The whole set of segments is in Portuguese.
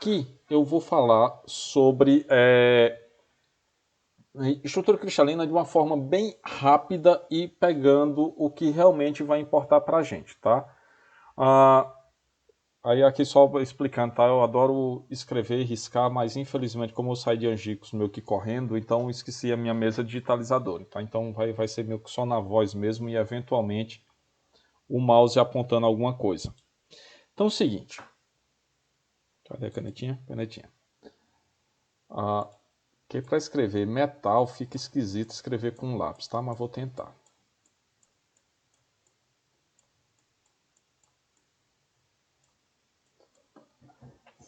aqui eu vou falar sobre estrutura cristalina de uma forma bem rápida e pegando o que realmente vai importar para a gente, tá? Aí aqui só explicando, tá? Eu adoro escrever e riscar, mas infelizmente como eu saí de Angicos meio que correndo, então eu esqueci a minha mesa digitalizadora, tá? Então vai ser meio que só na voz mesmo e eventualmente o mouse apontando alguma coisa. Então é o seguinte. Cadê a canetinha? Canetinha. Que para escrever metal fica esquisito escrever com lápis, tá? Mas vou tentar.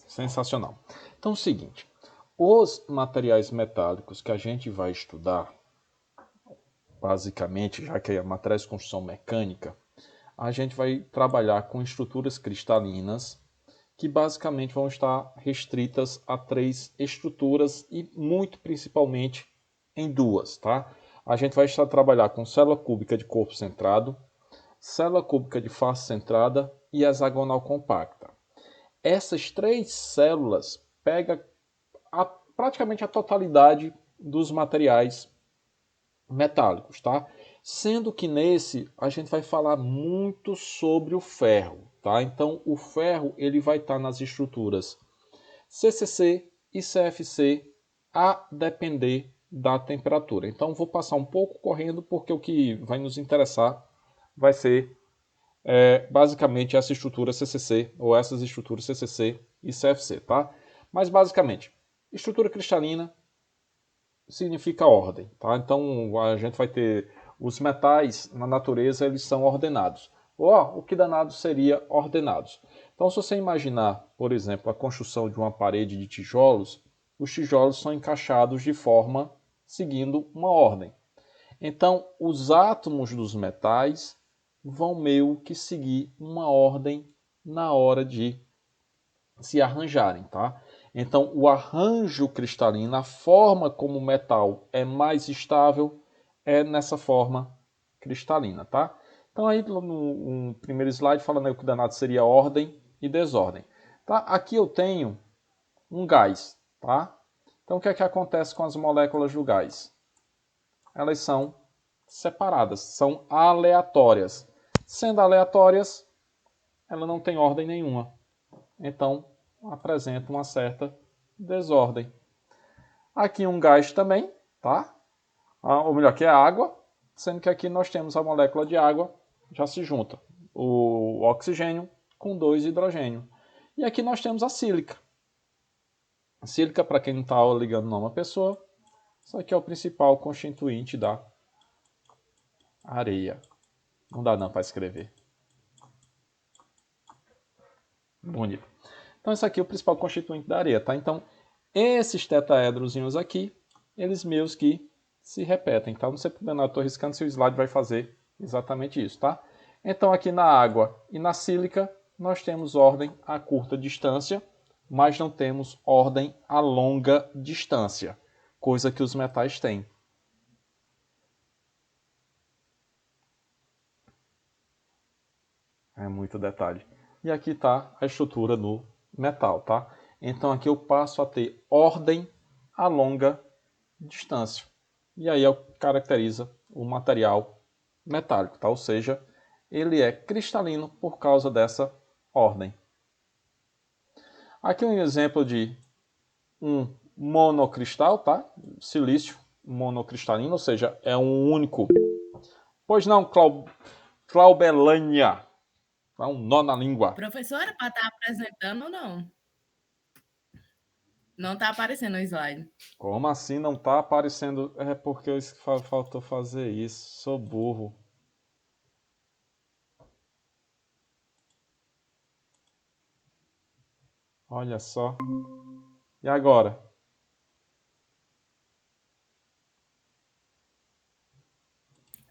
Sensacional. Então é o seguinte, os materiais metálicos que a gente vai estudar, basicamente, já que é materiais de construção mecânica, a gente vai trabalhar com estruturas cristalinas que basicamente vão estar restritas a 3 estruturas e muito principalmente em 2, tá? A gente vai estar trabalhar com célula cúbica de corpo centrado, célula cúbica de face centrada e hexagonal compacta. Essas 3 células pegam praticamente a totalidade dos materiais metálicos, tá? Sendo que nesse a gente vai falar muito sobre o ferro, tá? Então o ferro ele vai estar nas estruturas CCC e CFC a depender da temperatura. Então vou passar um pouco correndo porque o que vai nos interessar vai ser basicamente essa estrutura CCC ou essas estruturas CCC e CFC, tá? Mas basicamente, estrutura cristalina significa ordem, tá? Então a gente vai ter os metais na natureza, eles são ordenados. O que danado seria ordenados? Então se você imaginar, por exemplo, a construção de uma parede de tijolos, os tijolos são encaixados de forma seguindo uma ordem. Então os átomos dos metais vão meio que seguir uma ordem na hora de se arranjarem, tá? Então, o arranjo cristalino, a forma como o metal é mais estável, é nessa forma cristalina, tá? Então, aí no primeiro slide, falando aí o que danado seria ordem e desordem. Tá? Aqui eu tenho um gás, tá? Então, o que é que acontece com as moléculas do gás? Elas são separadas, são aleatórias. Sendo aleatórias, ela não tem ordem nenhuma. Então, apresenta uma certa desordem. Aqui um gás também, tá? Ou melhor, que é a água, sendo que aqui nós temos a molécula de água, já se junta o oxigênio com 2 hidrogênio. E aqui nós temos a sílica. A sílica, para quem não está ligando o nome à pessoa, isso aqui é o principal constituinte da areia. Não dá não para escrever. Bonito. Então, isso aqui é o principal constituinte da areia, tá? Então, esses tetaedrozinhos aqui, eles meus que se repetem, tá? Não sei porque eu estou riscando se o slide vai fazer exatamente isso, tá? Então, aqui na água e na sílica, nós temos ordem a curta distância, mas não temos ordem a longa distância, coisa que os metais têm. É muito detalhe. E aqui está a estrutura do metal, tá? Então aqui eu passo a ter ordem a longa distância. E aí caracteriza o material metálico, tá? Ou seja, ele é cristalino por causa dessa ordem. Aqui um exemplo de um monocristal, tá? Silício monocristalino, ou seja, é um único. Pois não, Claubelânia. Dá um nó na língua. Professora, para estar apresentando ou não? Não está aparecendo no slide. Como assim não tá aparecendo? É porque faltou fazer isso. Sou burro. Olha só. E agora?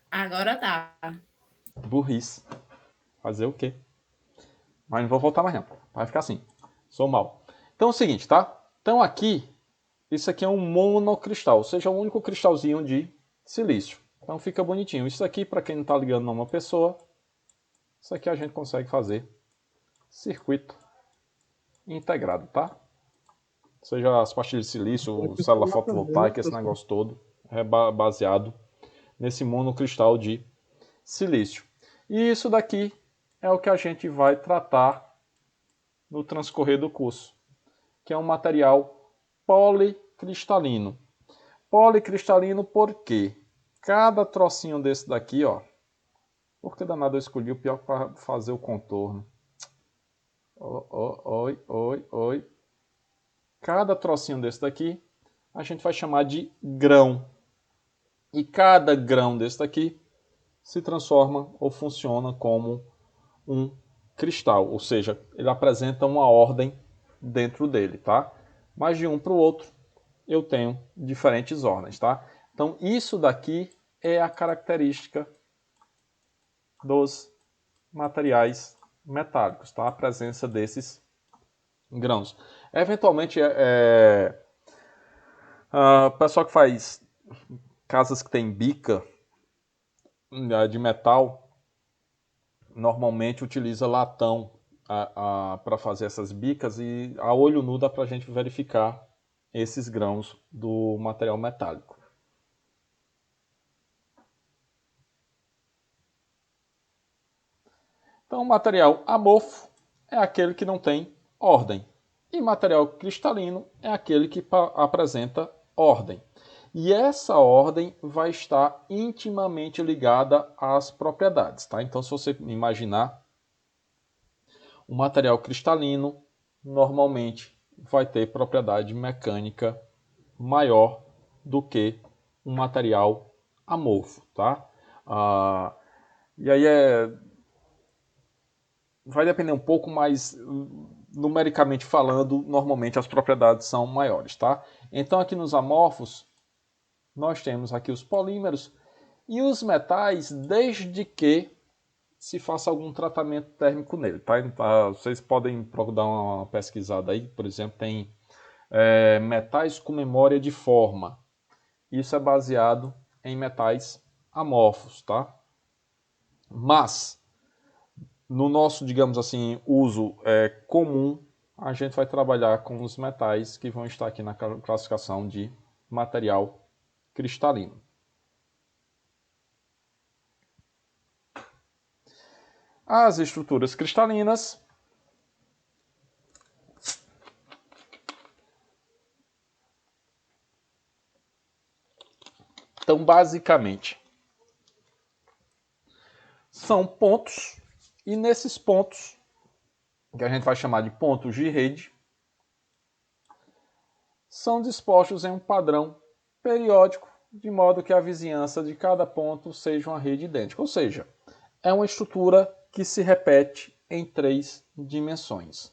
Agora tá. Burrice. Fazer o quê? Mas não vou voltar mais não. Vai ficar assim. Sou mal. Então é o seguinte, tá? Então aqui, isso aqui é um monocristal, ou seja, um único cristalzinho de silício. Então fica bonitinho. Isso aqui, para quem não está ligando numa pessoa, isso aqui a gente consegue fazer circuito integrado, tá? seja as pastilhas de silício, Pode célula falar também, fotovoltaica, esse negócio todo, é baseado nesse monocristal de silício. E isso daqui é o que a gente vai tratar no transcorrer do curso, que é um material policristalino. Policristalino por quê? Cada trocinho desse daqui, ó, por que danado eu escolhi o pior para fazer o contorno? Oi, oi, oi. Cada trocinho desse daqui a gente vai chamar de grão. E cada grão desse daqui se transforma ou funciona como um cristal, ou seja, ele apresenta uma ordem dentro dele, tá? Mas de um para o outro eu tenho diferentes ordens, tá? Então isso daqui é a característica dos materiais metálicos, tá? A presença desses grãos. Eventualmente, o pessoal que faz casas que tem bica de metal, normalmente utiliza latão para fazer essas bicas e a olho nu dá para a gente verificar esses grãos do material metálico. Então, o material amorfo é aquele que não tem ordem. E material cristalino é aquele que apresenta ordem. E essa ordem vai estar intimamente ligada às propriedades. Tá? Então, se você imaginar, o material cristalino normalmente vai ter propriedade mecânica maior do que um material amorfo. Tá? E aí vai depender um pouco, mas numericamente falando, normalmente as propriedades são maiores, tá? Então aqui nos amorfos, nós temos aqui os polímeros e os metais, desde que se faça algum tratamento térmico nele, tá? Então, vocês podem dar uma pesquisada aí, por exemplo, tem metais com memória de forma. Isso é baseado em metais amorfos, tá? Mas no nosso, digamos assim, uso comum, a gente vai trabalhar com os metais que vão estar aqui na classificação de material cristalino. As estruturas cristalinas então, basicamente, são pontos, e nesses pontos, que a gente vai chamar de pontos de rede, são dispostos em um padrão periódico, de modo que a vizinhança de cada ponto seja uma rede idêntica. Ou seja, é uma estrutura que se repete em 3 dimensões.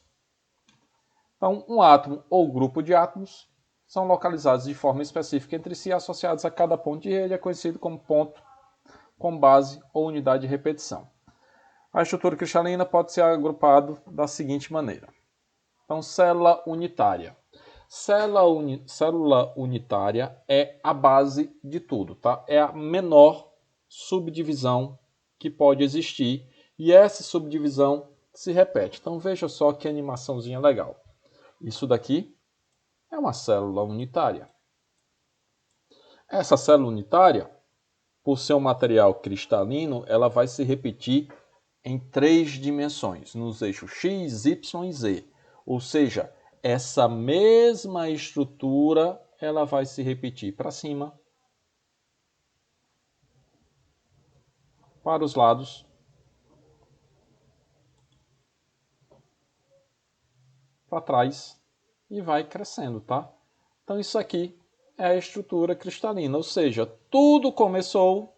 Então, um átomo ou grupo de átomos são localizados de forma específica entre si, associados a cada ponto de rede, é conhecido como ponto com base ou unidade de repetição. A estrutura cristalina pode ser agrupada da seguinte maneira. Então, célula unitária. Célula unitária é a base de tudo, tá? É a menor subdivisão que pode existir e essa subdivisão se repete. Então veja só que animaçãozinha legal. Isso daqui é uma célula unitária. Essa célula unitária, por ser um material cristalino, ela vai se repetir em 3 dimensões, nos eixos x, y e z. Ou seja, essa mesma estrutura ela vai se repetir para cima, para os lados, para trás e vai crescendo, tá? Então isso aqui é a estrutura cristalina, ou seja, tudo começou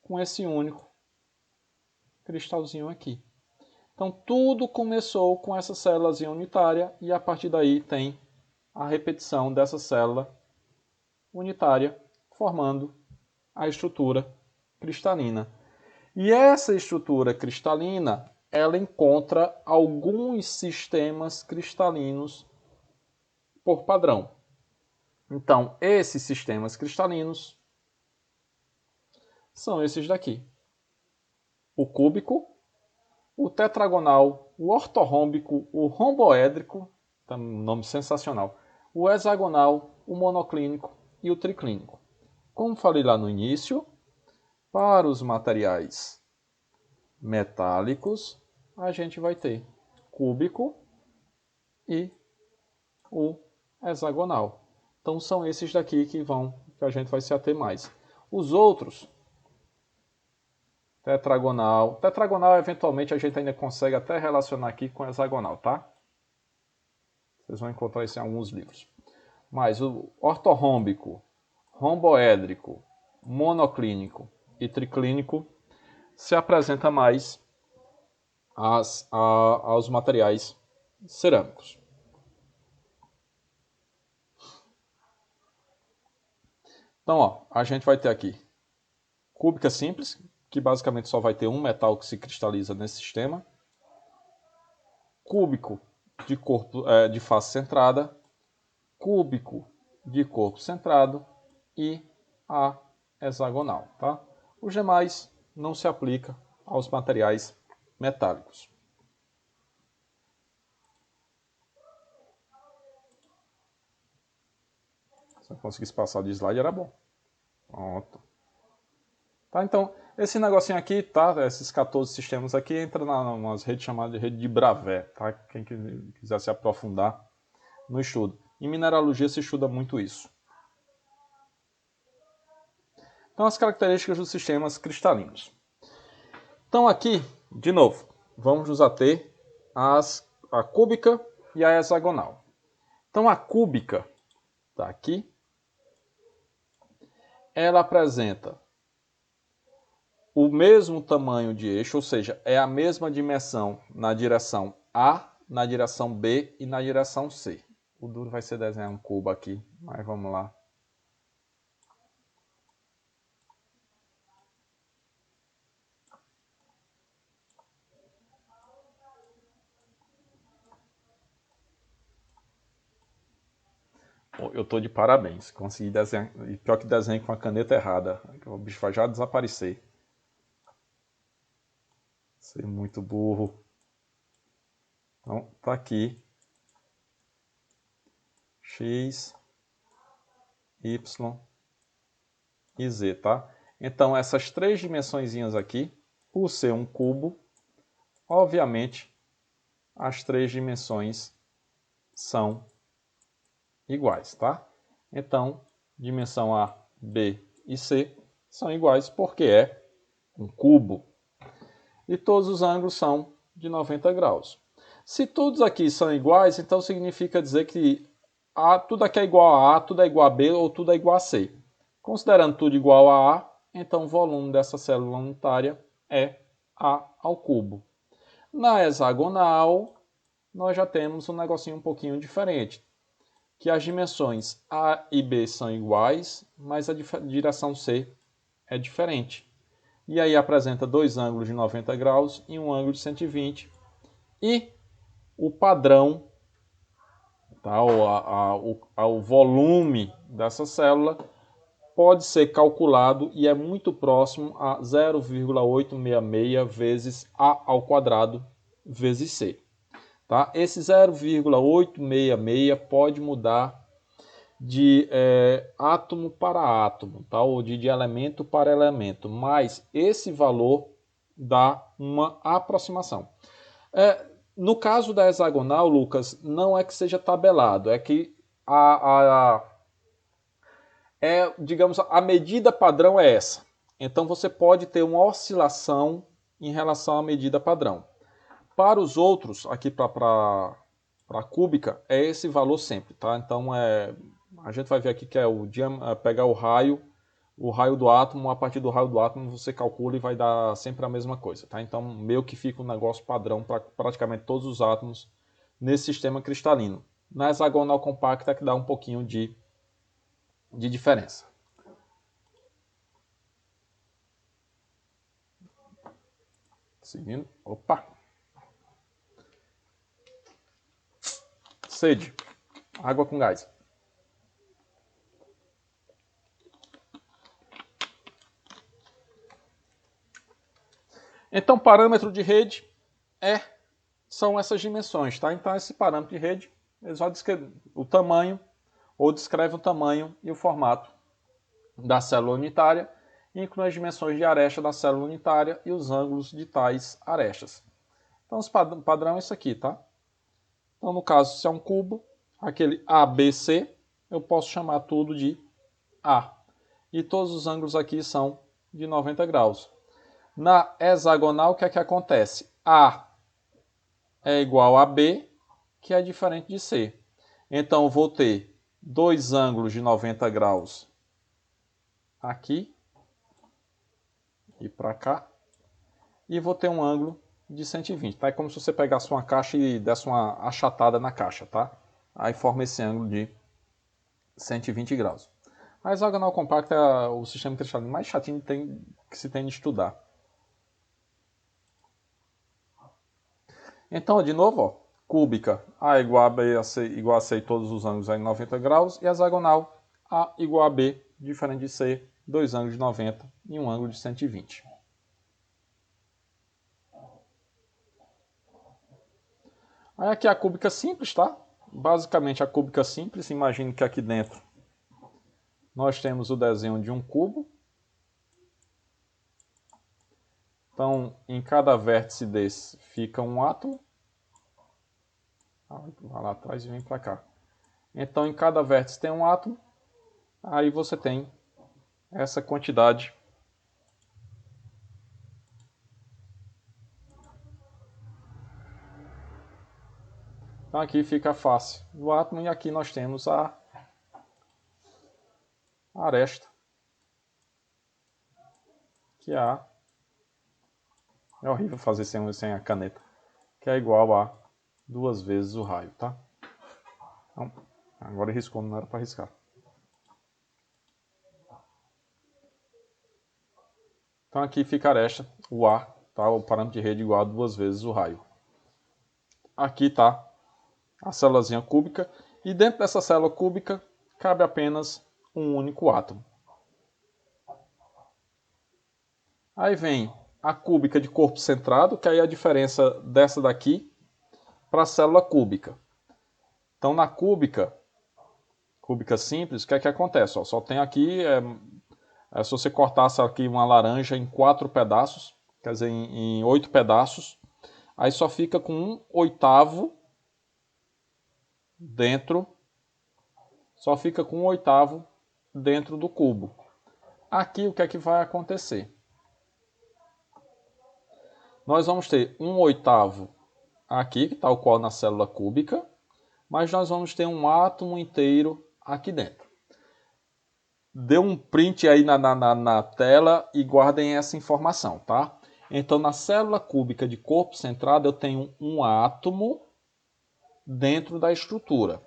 com esse único cristalzinho aqui. Então tudo começou com essa célulazinha unitária e a partir daí tem a repetição dessa célula unitária formando a estrutura cristalina. E essa estrutura cristalina, ela encontra alguns sistemas cristalinos por padrão. Então, esses sistemas cristalinos são esses daqui. O cúbico, o tetragonal, o ortorrômbico, o romboédrico, tá um nome sensacional, o hexagonal, o monoclínico e o triclínico. Como falei lá no início, para os materiais metálicos, a gente vai ter cúbico e o hexagonal. Então são esses daqui que a gente vai se ater mais. Os outros, tetragonal eventualmente a gente ainda consegue até relacionar aqui com hexagonal, tá? Vocês vão encontrar isso em alguns livros. Mas o ortorrômbico, romboédrico, monoclínico e triclínico se apresenta mais aos materiais cerâmicos. Então, ó, a gente vai ter aqui cúbica simples, que basicamente só vai ter um metal que se cristaliza nesse sistema. Cúbico de corpo de face centrada, cúbico de corpo centrado e a hexagonal, tá? Os demais não se aplica aos materiais metálicos. Se eu conseguisse passar de slide era bom. Pronto. Tá, então, esse negocinho aqui, tá? Esses 14 sistemas aqui, entra nas redes chamadas de rede de Bravais, tá? Quem quiser se aprofundar no estudo. Em mineralogia se estuda muito isso. Então, as características dos sistemas cristalinos. Então, aqui, de novo, vamos nos ater a cúbica e a hexagonal. Então, a cúbica, tá aqui, ela apresenta o mesmo tamanho de eixo, ou seja, é a mesma dimensão na direção A, na direção B e na direção C. O duro vai ser desenhar um cubo aqui, mas vamos lá. Eu tô de parabéns, consegui desenhar, e pior que desenhei com a caneta errada, o bicho vai já desaparecer. Ser muito burro. Então, tá aqui. X, Y e Z, tá? Então, essas três dimensõezinhas aqui, por ser um cubo, obviamente, as três dimensões são iguais, tá? Então, dimensão A, B e C são iguais porque é um cubo. E todos os ângulos são de 90 graus. Se todos aqui são iguais, então significa dizer que tudo aqui é igual a A, tudo é igual a B ou tudo é igual a C. Considerando tudo igual a A, então o volume dessa célula unitária é A ao cubo. Na hexagonal, nós já temos um negocinho um pouquinho diferente, que as dimensões A e B são iguais, mas a direção C é diferente. E aí apresenta dois ângulos de 90 graus e um ângulo de 120. E o padrão, tá, o volume dessa célula pode ser calculado e é muito próximo a 0,866 vezes A ao quadrado vezes C. Tá? Esse 0,866 pode mudar de átomo para átomo, tá? Ou de elemento para elemento, mas esse valor dá uma aproximação. No caso da hexagonal, Lucas, não é que seja tabelado, é que digamos, a medida padrão é essa. Então você pode ter uma oscilação em relação à medida padrão. Para os outros, aqui para a cúbica, é esse valor sempre, tá? Então a gente vai ver aqui que é pegar o raio do átomo, a partir do raio do átomo você calcula e vai dar sempre a mesma coisa, tá? Então meio que fica um negócio padrão para praticamente todos os átomos nesse sistema cristalino. Na hexagonal compacta é que dá um pouquinho de diferença. Seguindo. Opa! Sede. Água com gás. Então, parâmetro de rede. são essas dimensões, tá? Então esse parâmetro de rede, ele só descreve o tamanho, ou descreve o tamanho e o formato da célula unitária, inclui as dimensões de aresta da célula unitária e os ângulos de tais arestas. Então o padrão é isso aqui, tá? Então no caso, se é um cubo, aquele ABC, eu posso chamar tudo de A. E todos os ângulos aqui são de 90 graus. Na hexagonal, o que é que acontece? A é igual a B, que é diferente de C. Então, eu vou ter dois ângulos de 90 graus aqui e para cá. E vou ter um ângulo de 120. Tá? É como se você pegasse uma caixa e desse uma achatada na caixa. Tá? Aí forma esse ângulo de 120 graus. A hexagonal compacta é o sistema cristalino mais chatinho que se tem de estudar. Então, de novo, ó, cúbica, A igual a B igual a C e todos os ângulos aí 90 graus. E hexagonal, A igual a B, diferente de C, dois ângulos de 90 e um ângulo de 120. Aí aqui a cúbica simples, tá? Basicamente a cúbica simples, imagine que aqui dentro nós temos o desenho de um cubo. Então, em cada vértice desse fica um átomo. Vai lá atrás e vem para cá. Então, em cada vértice tem um átomo. Aí você tem essa quantidade Então aqui fica a face do átomo e aqui nós temos a aresta, que é horrível fazer sem a caneta, que é igual a 2 vezes o raio, tá? Então, agora riscou, não era para riscar. Então aqui fica a aresta, o A, tá? O parâmetro de rede igual a 2 vezes o raio. Aqui está a célulazinha cúbica e dentro dessa célula cúbica cabe apenas um único átomo. Aí vem a cúbica de corpo centrado, que aí é a diferença dessa daqui para a célula cúbica. Então na cúbica simples, o que é que acontece? Ó, só tem aqui, se você cortasse aqui uma laranja em 4 pedaços, quer dizer, em 8 pedaços, aí só fica com 1/8 dentro, só fica com 1/8 dentro do cubo. Aqui o que é que vai acontecer? Nós vamos ter 1/8 aqui, tal qual na célula cúbica, mas nós vamos ter um átomo inteiro aqui dentro. Dê um print aí na tela e guardem essa informação, tá? Então, na célula cúbica de corpo centrado, eu tenho um átomo dentro da estrutura.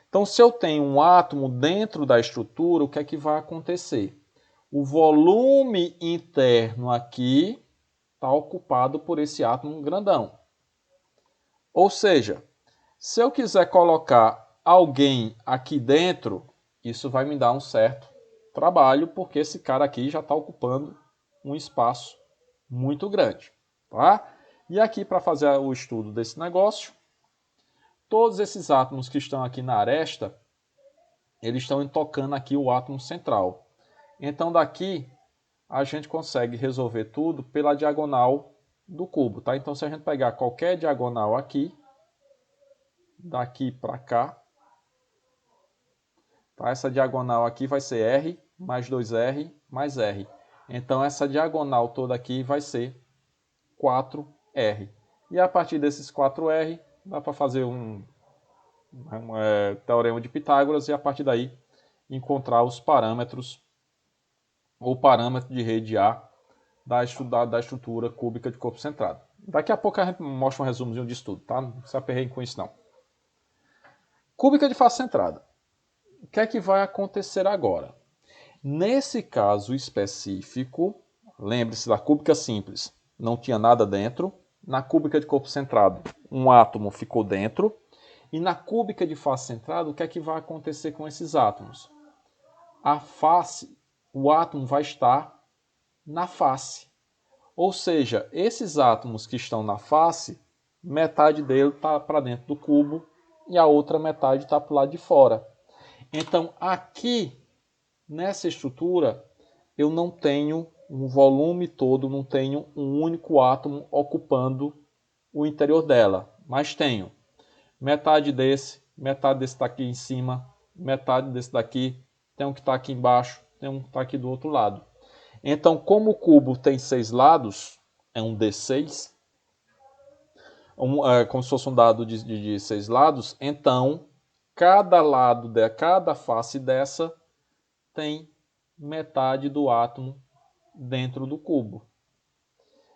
Então, se eu tenho um átomo dentro da estrutura, o que é que vai acontecer? O volume interno aqui está ocupado por esse átomo grandão. Ou seja, se eu quiser colocar alguém aqui dentro, isso vai me dar um certo trabalho, porque esse cara aqui já está ocupando um espaço muito grande. Tá? E aqui, para fazer o estudo desse negócio, todos esses átomos que estão aqui na aresta, eles estão tocando aqui o átomo central. Então daqui a gente consegue resolver tudo pela diagonal do cubo. Tá? Então se a gente pegar qualquer diagonal aqui, daqui para cá, tá? Essa diagonal aqui vai ser R mais 2R mais R. Então essa diagonal toda aqui vai ser 4R. E a partir desses 4R, dá para fazer um teorema de Pitágoras e a partir daí encontrar os parâmetros, ou parâmetro de rede A da estrutura cúbica de corpo centrado. Daqui a pouco a gente mostra um resumozinho disso tudo, tá? Não se aperreiem com isso não. Cúbica de face centrada. O que é que vai acontecer agora? Nesse caso específico, lembre-se da cúbica simples, não tinha nada dentro. Na cúbica de corpo centrado, um átomo ficou dentro. E na cúbica de face centrada, o que é que vai acontecer com esses átomos? A face, o átomo vai estar na face. Ou seja, esses átomos que estão na face metade dele está para dentro do cubo e a outra metade está para o lado de fora. Então, aqui, nessa estrutura, eu não tenho um volume todo, não tenho um único átomo ocupando o interior dela, mas tenho metade desse está aqui em cima, metade desse daqui, tem um que está aqui embaixo, tem um que está aqui do outro lado. Então, como o cubo tem 6 lados, é um D6, como se fosse um dado de 6 lados, então cada lado, cada face dessa tem metade do átomo dentro do cubo.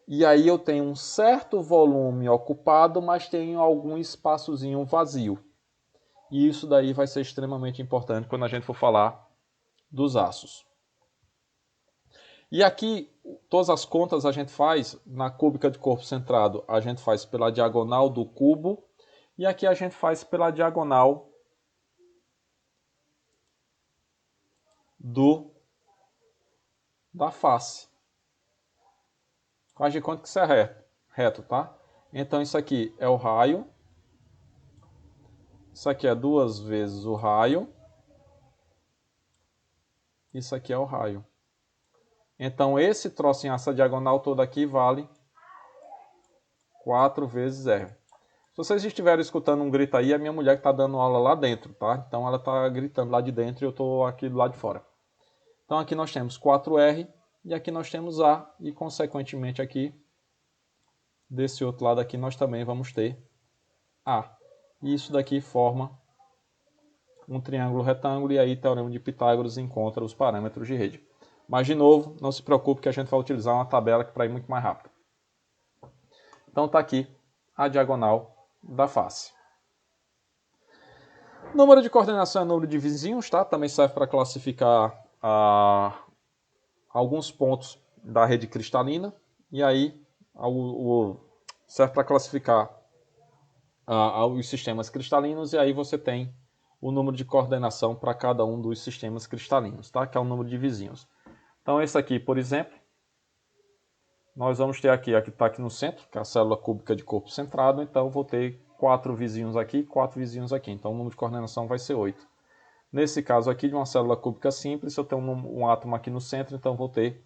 E aí eu tenho um certo volume ocupado, mas tenho algum espaçozinho vazio. E isso daí vai ser extremamente importante quando a gente for falar dos aços. E aqui, todas as contas a gente faz na cúbica de corpo centrado, a gente faz pela diagonal do cubo, e aqui a gente faz pela diagonal da face. Faz de conta que isso é reto, tá? Então isso aqui é o raio, isso aqui é 2 vezes o raio, isso aqui é o raio. Então esse trocinho, essa diagonal toda aqui vale 4 vezes R. Se vocês estiverem escutando um grito aí, é a minha mulher que está dando aula lá dentro, tá? Então ela está gritando lá de dentro e eu estou aqui do lado de fora. Então aqui nós temos 4R e aqui nós temos A e consequentemente aqui, desse outro lado aqui, nós também vamos ter A. E isso daqui forma um triângulo retângulo e aí o Teorema de Pitágoras encontra os parâmetros de rede. Mas de novo, não se preocupe que a gente vai utilizar uma tabela para ir muito mais rápido. Então está aqui a diagonal da face. Número de coordenação é número de vizinhos, tá? Também serve para classificar alguns pontos da rede cristalina. E aí serve para classificar os sistemas cristalinos. E aí você tem o número de coordenação para cada um dos sistemas cristalinos, tá? Que é o número de vizinhos. Então esse aqui, por exemplo, nós vamos ter aqui que está aqui no centro, que é a célula cúbica de corpo centrado. Então vou ter 4 vizinhos aqui, 4 vizinhos aqui. Então o número de coordenação vai ser 8. Nesse caso aqui de uma célula cúbica simples, se eu tenho um átomo aqui no centro, então vou ter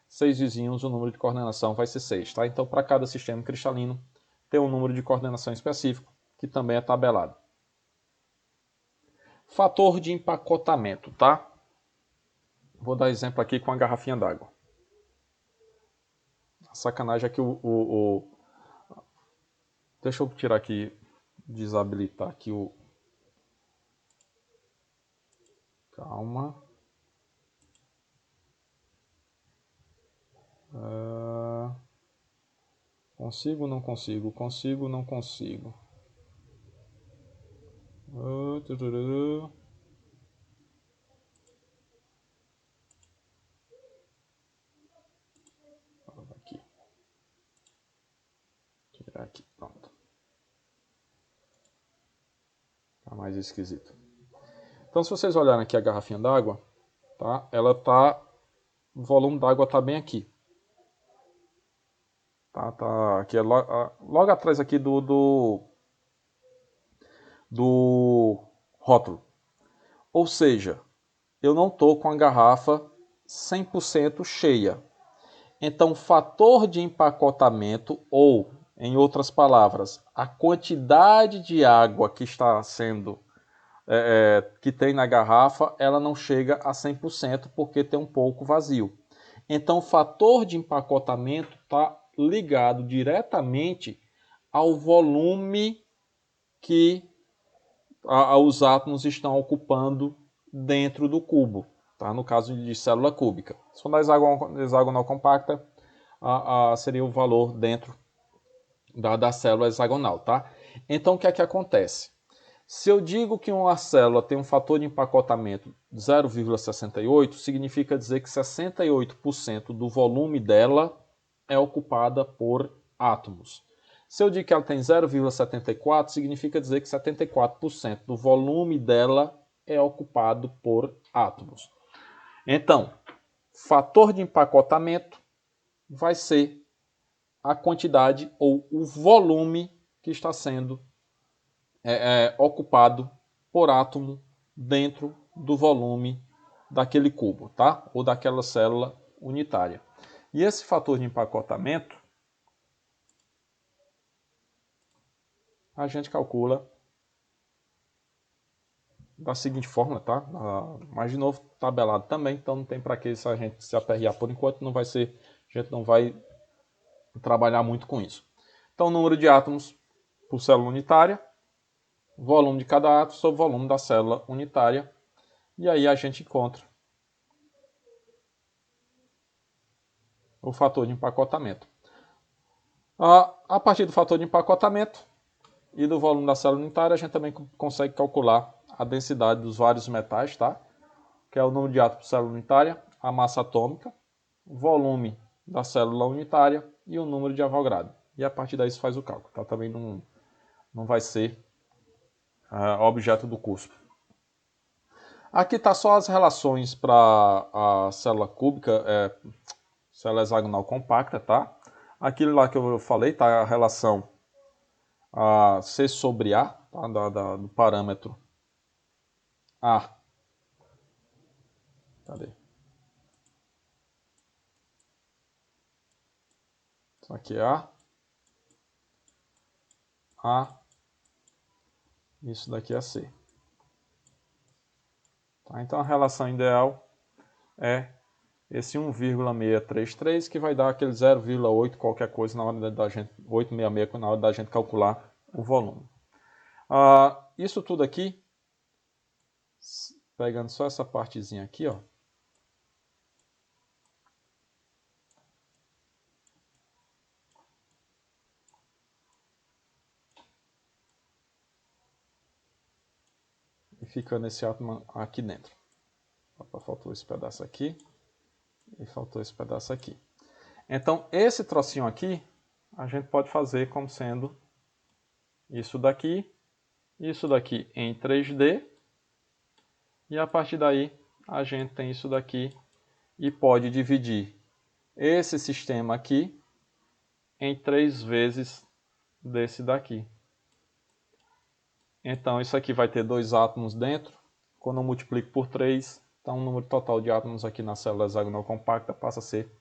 6 vizinhos, o número de coordenação vai ser 6. Tá? Então para cada sistema cristalino tem um número de coordenação específico, que também é tabelado. Fator de empacotamento, tá? Vou dar exemplo aqui com a garrafinha d'água. A sacanagem é que deixa eu tirar aqui, desabilitar aqui o... Calma. Consigo, não consigo. Consigo, não consigo. Aqui. Tirar aqui, pronto. Tá mais esquisito. Então, se vocês olharem aqui a garrafinha d'água, tá? Ela tá... O volume d'água tá bem aqui. Tá aqui, logo atrás aqui do rótulo. Ou seja, eu não estou com a garrafa 100% cheia. Então, o fator de empacotamento, ou, em outras palavras, a quantidade de água que está sendo, que tem na garrafa, ela não chega a 100% porque tem um pouco vazio. Então, o fator de empacotamento está ligado diretamente ao volume que os átomos estão ocupando dentro do cubo, tá? No caso de célula cúbica. Se for na hexagonal compacta, seria o valor dentro da célula hexagonal, tá? Então, o que é que acontece? Se eu digo que uma célula tem um fator de empacotamento de 0,68, significa dizer que 68% do volume dela é ocupada por átomos. Se eu digo que ela tem 0,74, significa dizer que 74% do volume dela é ocupado por átomos. Então, fator de empacotamento vai ser a quantidade ou o volume que que está sendo ocupado por átomo dentro do volume daquele cubo, tá? Ou daquela célula unitária. E esse fator de empacotamento a gente calcula da seguinte forma, tá? Mas de novo, tabelado também, então não tem para que a gente se aperrear por enquanto, a gente não vai trabalhar muito com isso. Então, número de átomos por célula unitária, volume de cada átomo sobre o volume da célula unitária, e aí a gente encontra o fator de empacotamento. A partir do fator de empacotamento e do volume da célula unitária, a gente também consegue calcular a densidade dos vários metais, tá? Que é o número de átomos por célula unitária, a massa atômica, o volume da célula unitária e o número de Avogadro. E a partir daí se faz o cálculo, tá? Também não vai ser objeto do curso. Aqui está só as relações para a célula cúbica, célula hexagonal compacta, tá? Aquilo lá que eu falei, tá? A relação C sobre A, tá? Do parâmetro A. Cadê? Isso aqui é A. Isso daqui é C. Tá? Então a relação ideal é esse 1,633, que vai dar aquele 0,8 qualquer coisa na hora da gente, 866 na hora da gente calcular o volume. Isso tudo aqui, pegando só essa partezinha aqui, ó. E ficando esse átomo aqui dentro. Faltou esse pedaço aqui e faltou esse pedaço aqui. Então, esse trocinho aqui, a gente pode fazer como sendo isso daqui em 3D, e a partir daí a gente tem isso daqui e pode dividir esse sistema aqui em 3 vezes desse daqui. Então isso aqui vai ter 2 átomos dentro, quando eu multiplico por 3, então o número total de átomos aqui na célula hexagonal compacta passa a ser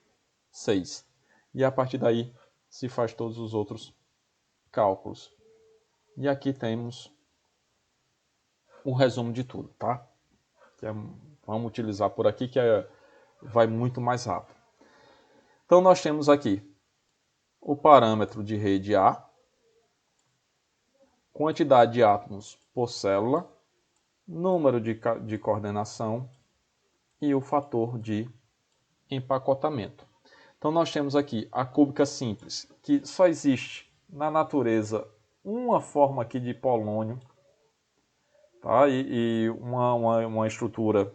6. E a partir daí se faz todos os outros cálculos. E aqui temos o resumo de tudo, tá? Vamos utilizar por aqui que vai muito mais rápido. Então nós temos aqui o parâmetro de rede A, quantidade de átomos por célula, número de coordenação e o fator de empacotamento. Então nós temos aqui a cúbica simples, que só existe na natureza uma forma aqui de polônio, tá? E uma estrutura.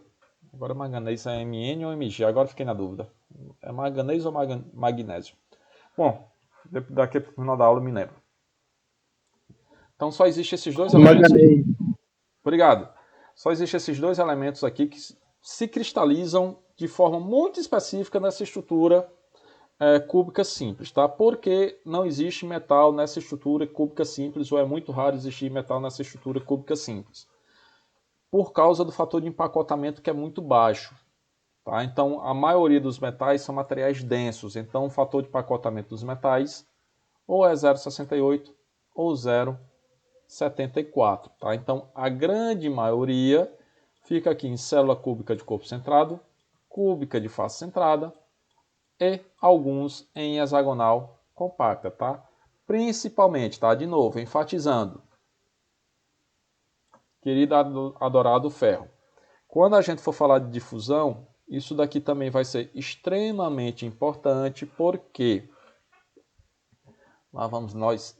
Agora manganês é Mn ou Mg? Agora fiquei na dúvida. É manganês ou magnésio? Bom, daqui para o final da aula eu me lembro. Então só existem esses dois elementos. Obrigado. Só existem esses dois elementos aqui que se cristalizam de forma muito específica nessa estrutura cúbica simples, tá? Porque não existe metal nessa estrutura cúbica simples, ou é muito raro existir metal nessa estrutura cúbica simples, por causa do fator de empacotamento que é muito baixo, tá? Então a maioria dos metais são materiais densos, então o fator de empacotamento dos metais ou é 0,68 ou 0,74, tá? Então a grande maioria fica aqui em célula cúbica de corpo centrado, cúbica de face centrada, e alguns em hexagonal compacta, tá? Principalmente, tá? De novo, enfatizando, querido adorado ferro. Quando a gente for falar de difusão, isso daqui também vai ser extremamente importante, porque lá vamos nós.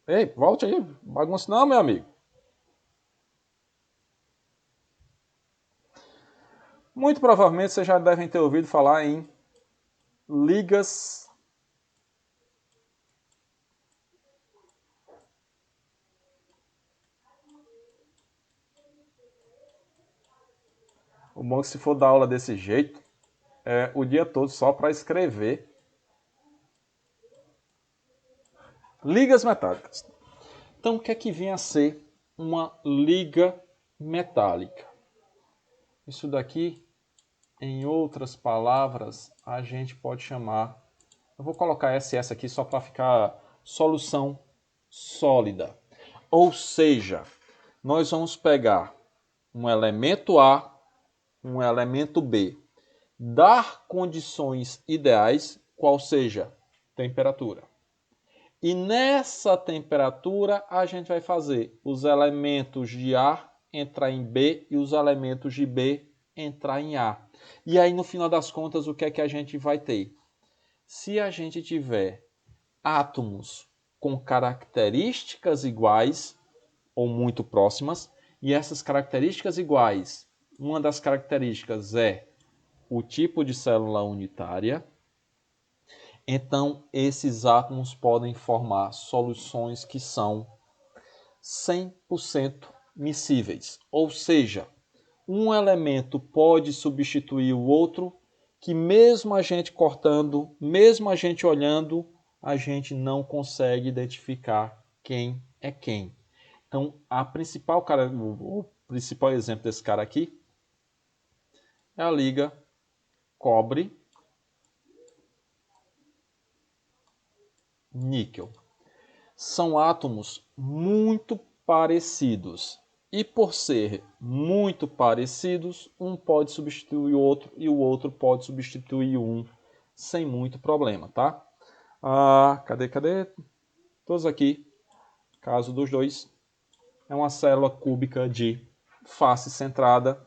Ei, volte aí, bagunça não, meu amigo. Muito provavelmente vocês já devem ter ouvido falar em ligas o bom é que se for dar aula desse jeito, é o dia todo só para escrever ligas metálicas. Então, o que é que vem a ser uma liga metálica? Isso daqui, em outras palavras, a gente pode chamar... Eu vou colocar SS aqui só para ficar solução sólida. Ou seja, nós vamos pegar um elemento A, um elemento B, dar condições ideais, qual seja temperatura. E nessa temperatura a gente vai fazer os elementos de A entrar em B e os elementos de B entrar em A. E aí no final das contas o que é que a gente vai ter? Se a gente tiver átomos com características iguais ou muito próximas, e essas características iguais, uma das características é o tipo de célula unitária, então esses átomos podem formar soluções que são 100% miscíveis. Ou seja, um elemento pode substituir o outro, que mesmo a gente cortando, mesmo a gente olhando, a gente não consegue identificar quem é quem. Então, o principal exemplo desse cara aqui é a liga cobre-níquel. São átomos muito parecidos. E por ser muito parecidos, um pode substituir o outro e o outro pode substituir um sem muito problema, tá? Cadê? Todos aqui. Caso dos dois. É uma célula cúbica de face centrada.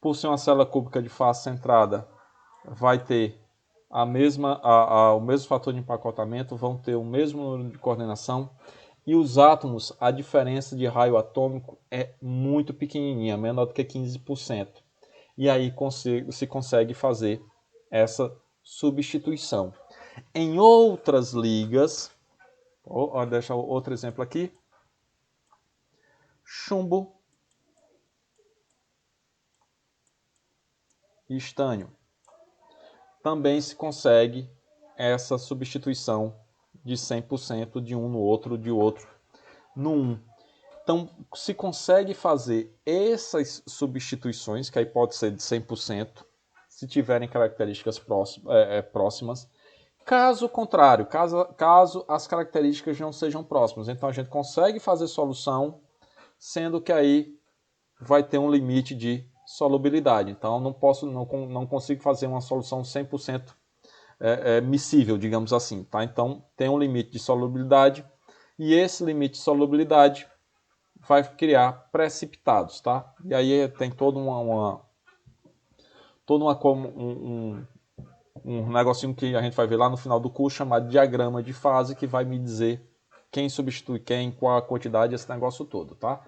Por ser uma célula cúbica de face centrada, vai ter o mesmo fator de empacotamento, vão ter o mesmo número de coordenação. E os átomos, a diferença de raio atômico é muito pequenininha, menor do que 15%. E aí se consegue fazer essa substituição. Em outras ligas, deixa outro exemplo aqui, chumbo e estânio. Também se consegue essa substituição de 100% de um no outro, de outro no um. Então, se consegue fazer essas substituições, que aí pode ser de 100%, se tiverem características próximas. Caso contrário, caso as características não sejam próximas, então a gente consegue fazer solução, sendo que aí vai ter um limite de solubilidade. Então, não consigo fazer uma solução 100% miscível, digamos assim. Tá? Então, tem um limite de solubilidade, e esse limite de solubilidade vai criar precipitados, tá? E aí tem todo um negocinho que a gente vai ver lá no final do curso, chamado diagrama de fase, que vai me dizer quem substitui quem, qual a quantidade, esse negócio todo, tá?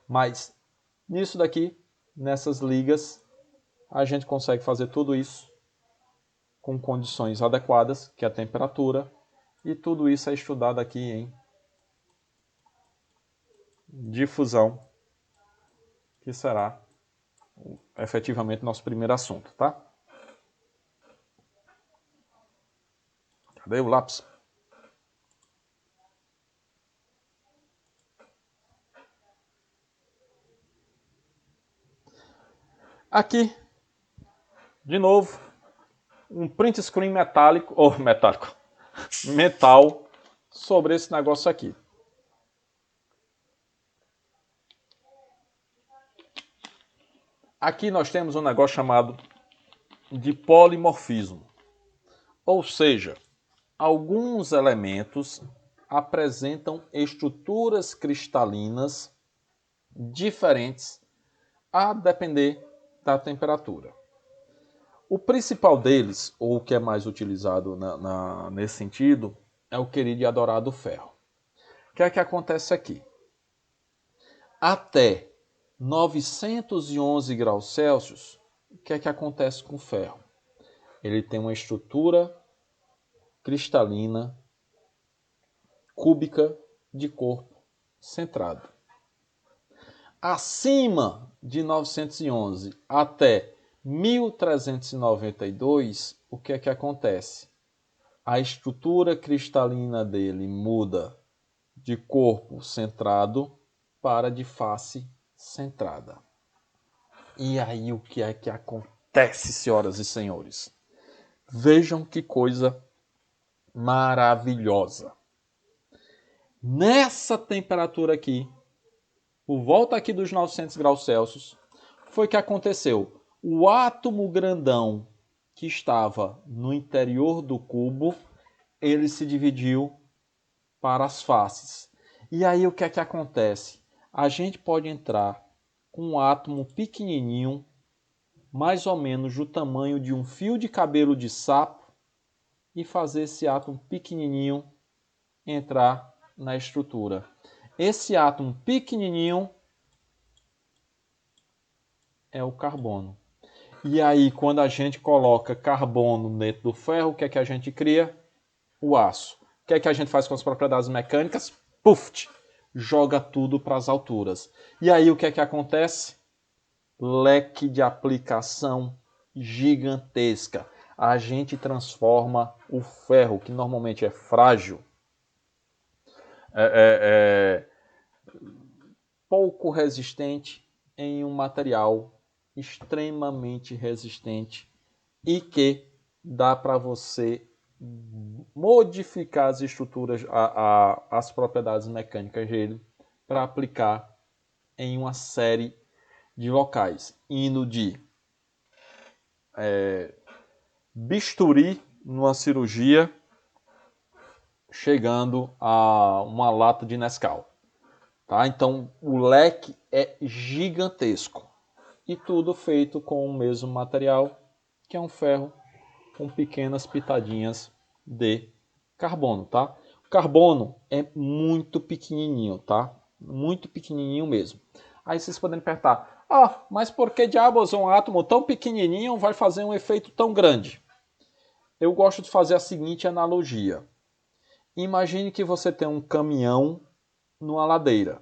Mas nisso daqui, nessas ligas, a gente consegue fazer tudo isso com condições adequadas, que é a temperatura, e tudo isso é estudado aqui em difusão, que será efetivamente nosso primeiro assunto, tá? Cadê o lápis? Aqui, de novo, um print screen metal, sobre esse negócio aqui. Aqui nós temos um negócio chamado de polimorfismo. Ou seja, alguns elementos apresentam estruturas cristalinas diferentes a depender da temperatura. O principal deles, ou o que é mais utilizado nesse sentido, é o querido e adorado ferro. O que é que acontece aqui? Até 911 graus Celsius, o que é que acontece com o ferro? Ele tem uma estrutura cristalina cúbica de corpo centrado. Acima de 911 até 1392, o que é que acontece? A estrutura cristalina dele muda de corpo centrado para de face centrada. E aí o que é que acontece, senhoras e senhores? Vejam que coisa maravilhosa. Nessa temperatura aqui, por volta aqui dos 900 graus Celsius, foi que aconteceu. O átomo grandão que estava no interior do cubo, ele se dividiu para as faces. E aí o que é que acontece? A gente pode entrar com um átomo pequenininho, mais ou menos do tamanho de um fio de cabelo de sapo, e fazer esse átomo pequenininho entrar na estrutura. Esse átomo pequenininho é o carbono. E aí, quando a gente coloca carbono dentro do ferro, o que é que a gente cria? O aço. O que é que a gente faz com as propriedades mecânicas? Puf! Joga tudo para as alturas. E aí, o que é que acontece? Leque de aplicação gigantesca. A gente transforma o ferro, que normalmente é frágil, pouco resistente, em um material extremamente resistente e que dá para você modificar as estruturas, as propriedades mecânicas dele para aplicar em uma série de locais, indo de bisturi numa cirurgia, chegando a uma lata de Nescau. Tá? Então o leque é gigantesco. E tudo feito com o mesmo material, que é um ferro com pequenas pitadinhas de carbono, tá? O carbono é muito pequenininho, tá? Muito pequenininho mesmo. Aí vocês podem perguntar, mas por que diabos um átomo tão pequenininho vai fazer um efeito tão grande? Eu gosto de fazer a seguinte analogia. Imagine que você tem um caminhão numa ladeira.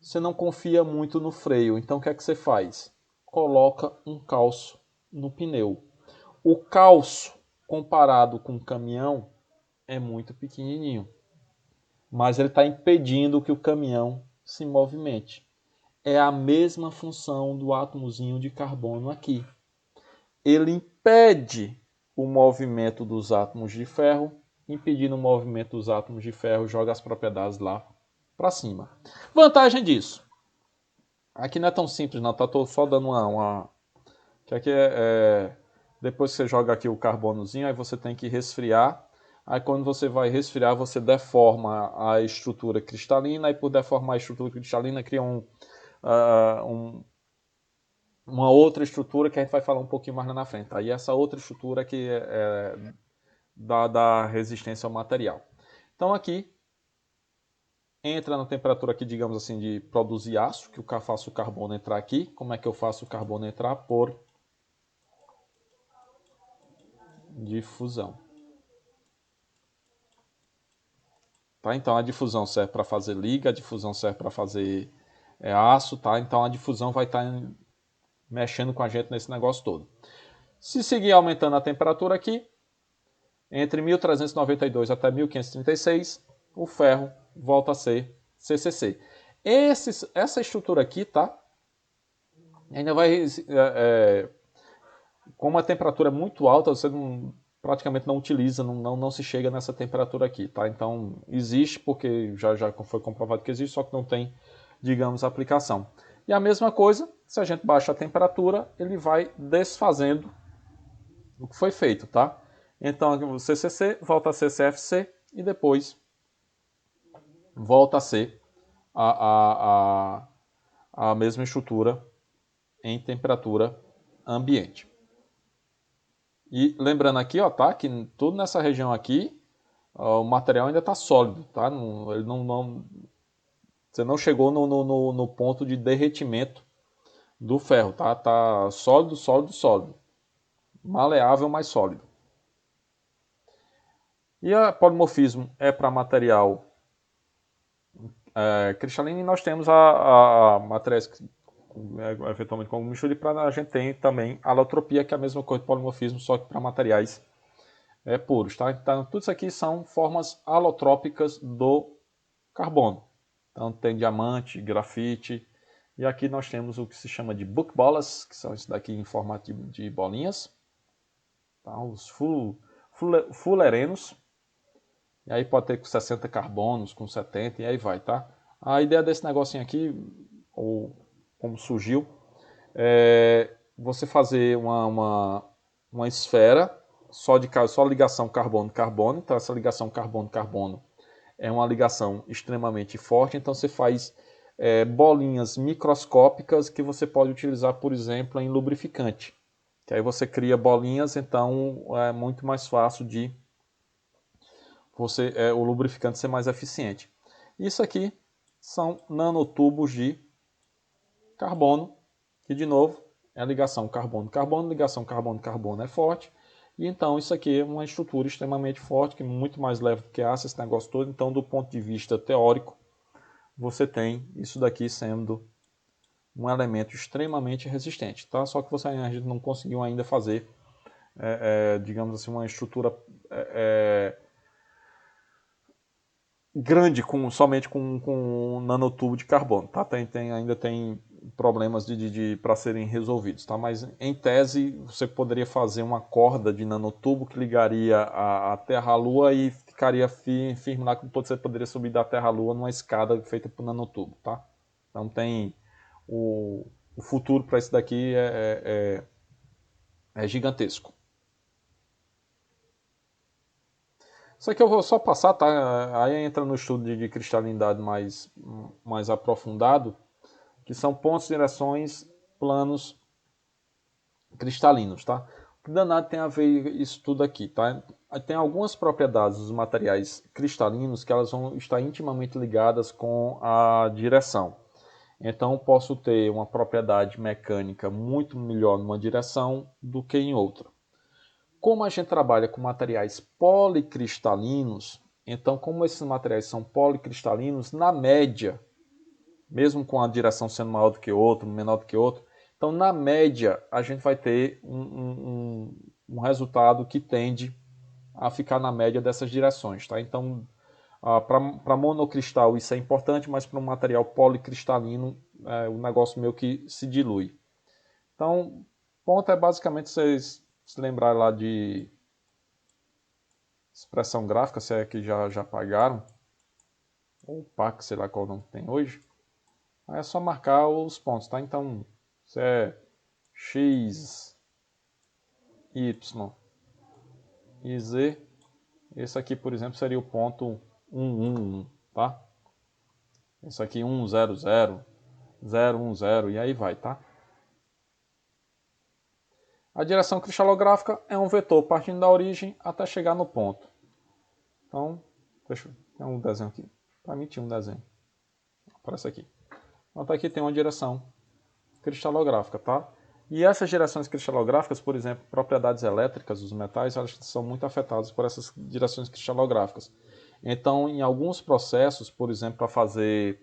Você não confia muito no freio, então o que é que você faz? Coloca um calço no pneu. O calço, comparado com o caminhão, é muito pequenininho, mas ele está impedindo que o caminhão se movimente. É a mesma função do átomozinho de carbono aqui. Ele impede o movimento dos átomos de ferro, impedindo o movimento dos átomos de ferro, joga as propriedades lá para cima. Vantagem disso. Aqui não é tão simples, não. Tá só dando uma. Que aqui depois que você joga aqui o carbonozinho, aí você tem que resfriar. Aí quando você vai resfriar, você deforma a estrutura cristalina. E por deformar a estrutura cristalina, cria uma outra estrutura que a gente vai falar um pouquinho mais lá na frente. Aí essa outra estrutura que dá resistência ao material. Então aqui entra na temperatura aqui, digamos assim, de produzir aço, que eu faço o carbono entrar aqui. Como é que eu faço o carbono entrar? Por difusão. Tá? Então a difusão serve para fazer liga, a difusão serve para fazer aço, tá? Então a difusão vai estar mexendo com a gente nesse negócio todo. Se seguir aumentando a temperatura aqui, entre 1392 até 1536, o ferro volta a ser CCC. Essa estrutura aqui, tá? Ainda vai... como a temperatura é muito alta, você praticamente não utiliza, não se chega nessa temperatura aqui, tá? Então existe, porque já foi comprovado que existe, só que não tem, digamos, aplicação. E a mesma coisa, se a gente baixa a temperatura, ele vai desfazendo o que foi feito, tá? Então o CCC volta a ser CFC e depois volta a ser a mesma estrutura em temperatura ambiente. E lembrando aqui, ó, tá, que tudo nessa região aqui, o material ainda está sólido, tá? Ele você não chegou no ponto de derretimento do ferro, tá? Tá sólido, sólido, sólido. Maleável, mas sólido. E o polimorfismo é para material cristalino, e nós temos a materiais eventualmente como mistura, e para a gente tem também a alotropia, que é a mesma coisa do polimorfismo, só que para materiais puros, tá? Então tudo isso aqui são formas alotrópicas do carbono. Então tem diamante, grafite, e aqui nós temos o que se chama de bookbolas, que são isso daqui em formato de bolinhas, tá? Os fullerenos, e aí pode ter com 60 carbonos, com 70, e aí vai, tá? A ideia desse negocinho aqui, ou como surgiu, é você fazer uma esfera só ligação carbono-carbono. Então essa ligação carbono-carbono é uma ligação extremamente forte. Então você faz bolinhas microscópicas que você pode utilizar, por exemplo, em lubrificante. Que aí você cria bolinhas, então é muito mais fácil de o lubrificante ser mais eficiente. Isso aqui são nanotubos de carbono, que de novo é a ligação carbono-carbono, ligação carbono-carbono é forte, e então isso aqui é uma estrutura extremamente forte, que é muito mais leve do que aço, esse negócio todo. Então, do ponto de vista teórico, você tem isso daqui sendo um elemento extremamente resistente, tá? Só que a gente não conseguiu ainda fazer, digamos assim, uma estrutura grande somente com um nanotubo de carbono, tá? Ainda tem problemas para serem resolvidos, tá? Mas em tese você poderia fazer uma corda de nanotubo que ligaria a Terra à Lua e ficaria firme lá, que você poderia subir da Terra à Lua numa escada feita por nanotubo, tá? Então tem o futuro para isso daqui é gigantesco. Isso aqui eu vou só passar, tá? Aí entra no estudo de cristalinidade mais aprofundado, que são pontos, direções, planos cristalinos, tá? O que danado tem a ver isso tudo aqui, tá? Tem algumas propriedades dos materiais cristalinos que elas vão estar intimamente ligadas com a direção. Então posso ter uma propriedade mecânica muito melhor numa direção do que em outra. Como a gente trabalha com materiais policristalinos, então como esses materiais são policristalinos, na média, mesmo com a direção sendo maior do que outro, menor do que outro, então na média a gente vai ter um resultado que tende a ficar na média dessas direções, tá? Então para monocristal isso é importante, mas para um material policristalino o negócio meio que se dilui. Então, o ponto é basicamente vocês se lembrar lá de expressão gráfica, se é que já pagaram, ou PAC, sei lá qual nome tem hoje. Aí é só marcar os pontos, tá? Então, se é X, Y e Z, esse aqui, por exemplo, seria o ponto 111, tá? Esse aqui 100, 010, e aí vai, tá? A direção cristalográfica é um vetor partindo da origem até chegar no ponto. Então, deixa eu... Tem um desenho aqui. Para mim tinha um desenho. Aparece aqui. Então tá aqui tem uma direção cristalográfica, tá? E essas direções cristalográficas, por exemplo, propriedades elétricas dos metais, elas são muito afetadas por essas direções cristalográficas. Então, em alguns processos, por exemplo, para fazer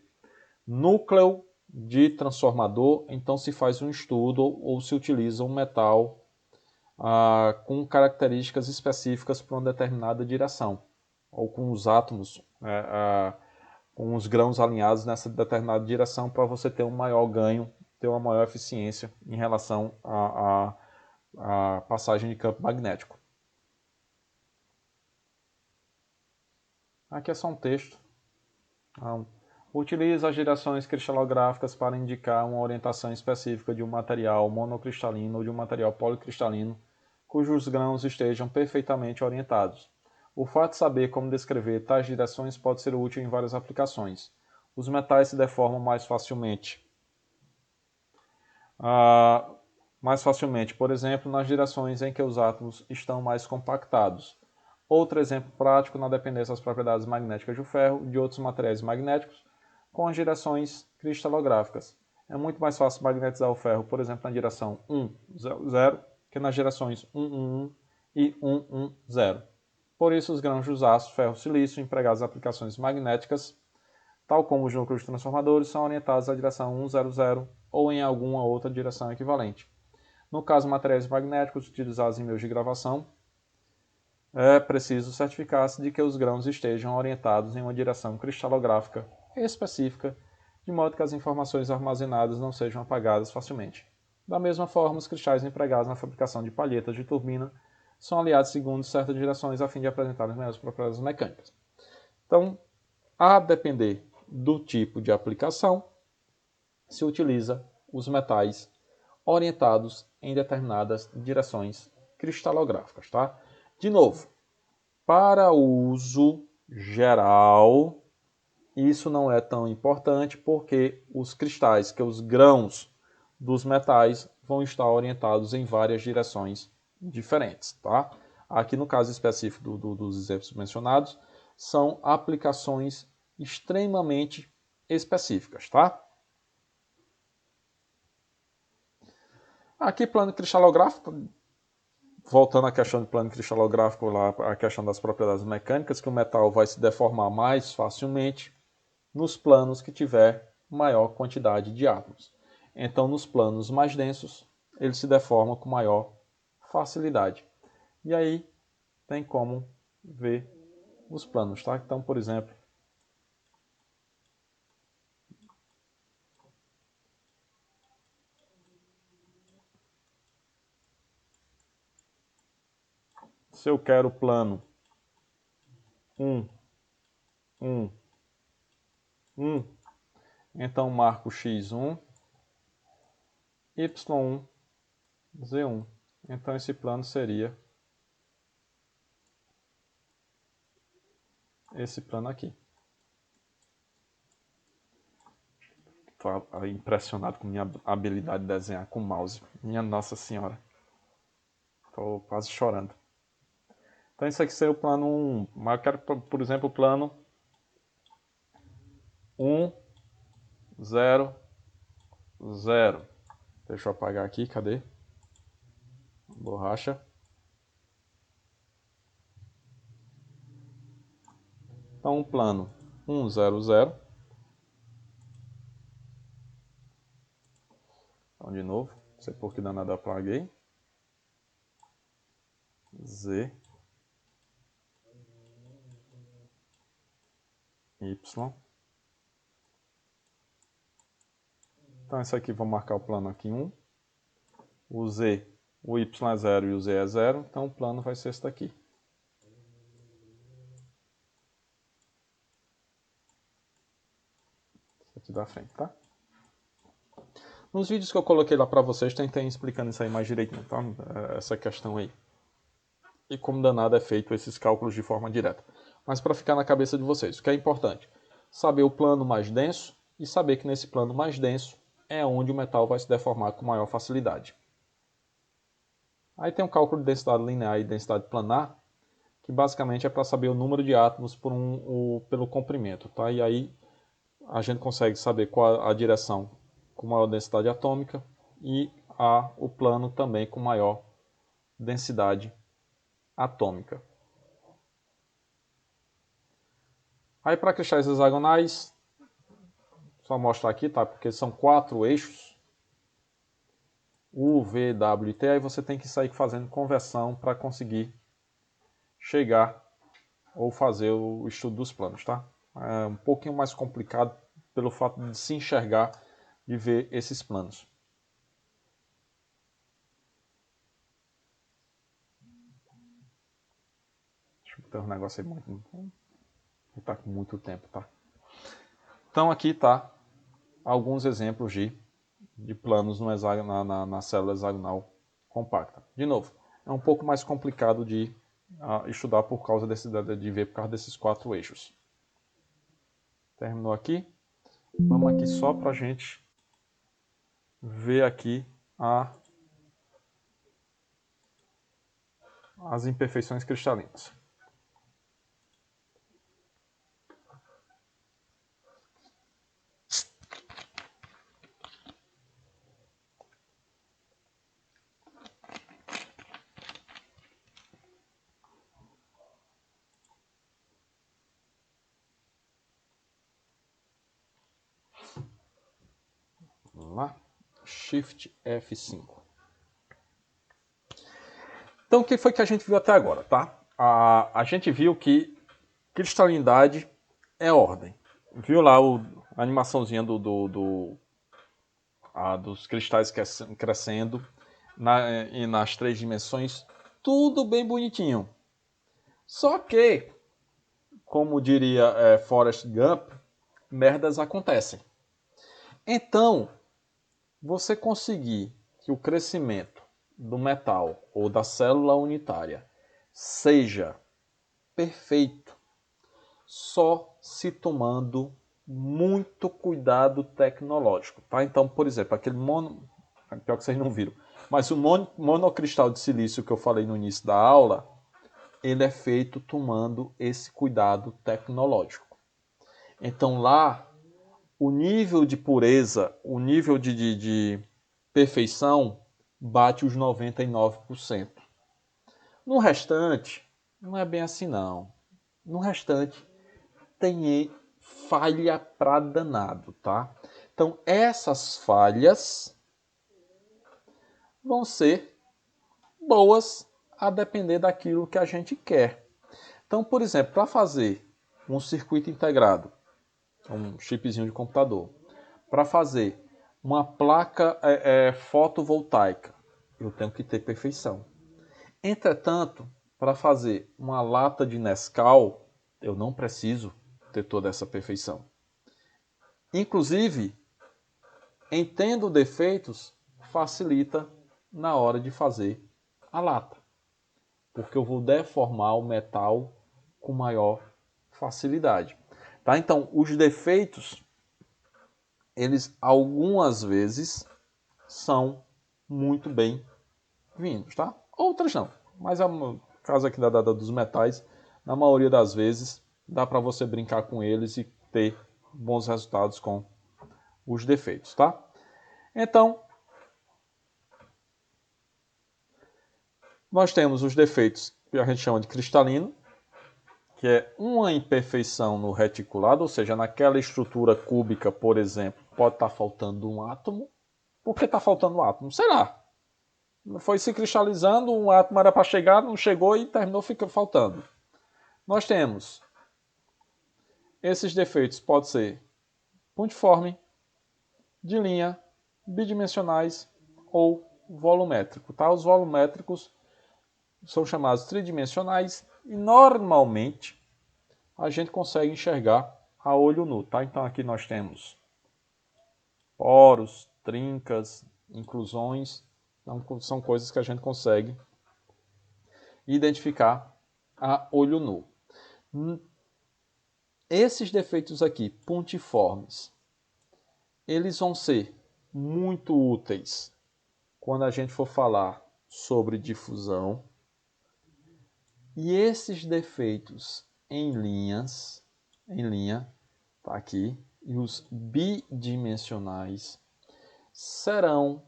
núcleo de transformador, então se faz um estudo ou se utiliza um metal com características específicas para uma determinada direção, ou com os átomos, com os grãos alinhados nessa determinada direção para você ter um maior ganho, ter uma maior eficiência em relação à passagem de campo magnético. Aqui é só um texto. Utiliza as direções cristalográficas para indicar uma orientação específica de um material monocristalino ou de um material policristalino cujos grãos estejam perfeitamente orientados. O fato de saber como descrever tais direções pode ser útil em várias aplicações. Os metais se deformam mais facilmente. Por exemplo, nas direções em que os átomos estão mais compactados. Outro exemplo prático na dependência das propriedades magnéticas do ferro e de outros materiais magnéticos com as direções cristalográficas. É muito mais fácil magnetizar o ferro, por exemplo, na direção 100 que nas direções 111 e 110. Por isso, os grãos dos aços ferro-silício empregados em aplicações magnéticas, tal como os núcleos transformadores, são orientados à direção 100 ou em alguma outra direção equivalente. No caso, materiais magnéticos utilizados em meios de gravação, é preciso certificar-se de que os grãos estejam orientados em uma direção cristalográfica específica, de modo que as informações armazenadas não sejam apagadas facilmente. Da mesma forma, os cristais empregados na fabricação de palhetas de turbina são aliados segundo certas direções a fim de apresentar as melhores propriedades mecânicas. Então, a depender do tipo de aplicação, se utiliza os metais orientados em determinadas direções cristalográficas, tá? De novo, para uso geral, isso não é tão importante porque os cristais, que os grãos dos metais, vão estar orientados em várias direções diferentes, tá? Aqui no caso específico dos exemplos mencionados, são aplicações extremamente específicas, tá? Aqui plano cristalográfico, voltando à questão do plano cristalográfico, lá, a questão das propriedades mecânicas, que o metal vai se deformar mais facilmente nos planos que tiver maior quantidade de átomos. Então, nos planos mais densos, ele se deforma com maior facilidade. E aí, tem como ver os planos, tá? Então, por exemplo, se eu quero plano 1, 1, 1, então marco X1, Y1, Z1. Então esse plano seria esse plano aqui. Estou impressionado com minha habilidade de desenhar com mouse. Minha Nossa Senhora. Estou quase chorando. Então isso aqui seria o plano 1. Mas eu quero, por exemplo, o plano 1, 0, 0. Deixa eu apagar aqui, cadê? Borracha. Então, um plano 1, 0, 0. Então, de novo, não sei por que danado eu apaguei. Z. Y. Então, isso aqui, vou marcar o plano aqui 1. O Z, o Y é 0 e o Z é 0. Então, o plano vai ser esse daqui. Aqui da frente, tá? Nos vídeos que eu coloquei lá para vocês, tem explicando isso aí mais direitinho, tá? Essa questão aí. E como danado é feito esses cálculos de forma direta. Mas para ficar na cabeça de vocês, o que é importante? Saber o plano mais denso e saber que nesse plano mais denso é onde o metal vai se deformar com maior facilidade. Aí tem o cálculo de densidade linear e densidade planar, que basicamente é para saber o número de átomos pelo comprimento, tá? E aí a gente consegue saber qual a direção com maior densidade atômica e o plano também com maior densidade atômica. Aí para cristais hexagonais, só mostrar aqui, tá? Porque são 4 eixos, U, V, W e T, aí você tem que sair fazendo conversão para conseguir chegar ou fazer o estudo dos planos, tá? É um pouquinho mais complicado pelo fato de se enxergar, de ver esses planos. Deixa eu botar um negócio aí muito... Está com muito tempo, tá? Então aqui tá alguns exemplos de planos no na célula hexagonal compacta. De novo, é um pouco mais complicado de estudar por causa de ver por causa desses 4 eixos. Terminou aqui. Vamos aqui só para a gente ver aqui as imperfeições cristalinas. Vamos lá. Shift F5. Então, o que foi que a gente viu até agora, tá? a gente viu que cristalinidade é ordem. Viu lá a animaçãozinha dos cristais crescendo e nas 3 dimensões, tudo bem bonitinho. Só que, como diria Forrest Gump, merdas acontecem. Então, você conseguir que o crescimento do metal ou da célula unitária seja perfeito só se tomando muito cuidado tecnológico, tá? Então, por exemplo, pior que vocês não viram, mas o monocristal de silício que eu falei no início da aula, ele é feito tomando esse cuidado tecnológico. Então lá, o nível de pureza, o nível de perfeição bate os 99%. No restante, não é bem assim não. No restante, tem falha pra danado, tá? Então, essas falhas vão ser boas a depender daquilo que a gente quer. Então, por exemplo, para fazer um circuito integrado, um chipzinho de computador, para fazer uma placa fotovoltaica, eu tenho que ter perfeição. Entretanto, para fazer uma lata de Nescau, eu não preciso ter toda essa perfeição. Inclusive, entendo defeitos facilita na hora de fazer a lata, porque eu vou deformar o metal com maior facilidade. Tá? Então, os defeitos, eles algumas vezes são muito bem-vindos, tá? Outras não, mas no caso aqui dos metais, na maioria das vezes dá para você brincar com eles e ter bons resultados com os defeitos, tá? Então, nós temos os defeitos que a gente chama de cristalino, que é uma imperfeição no reticulado, ou seja, naquela estrutura cúbica, por exemplo, pode estar faltando um átomo. Por que está faltando um átomo? Sei lá. Foi se cristalizando, um átomo era para chegar, não chegou e terminou faltando. Nós temos esses defeitos, pode ser pontiforme, de linha, bidimensionais ou volumétrico. Tá? Os volumétricos são chamados tridimensionais e normalmente a gente consegue enxergar a olho nu. Tá? Então aqui nós temos poros, trincas, inclusões, então, são coisas que a gente consegue identificar a olho nu. Esses defeitos aqui, pontiformes, eles vão ser muito úteis quando a gente for falar sobre difusão. E esses defeitos em linha, tá aqui, e os bidimensionais serão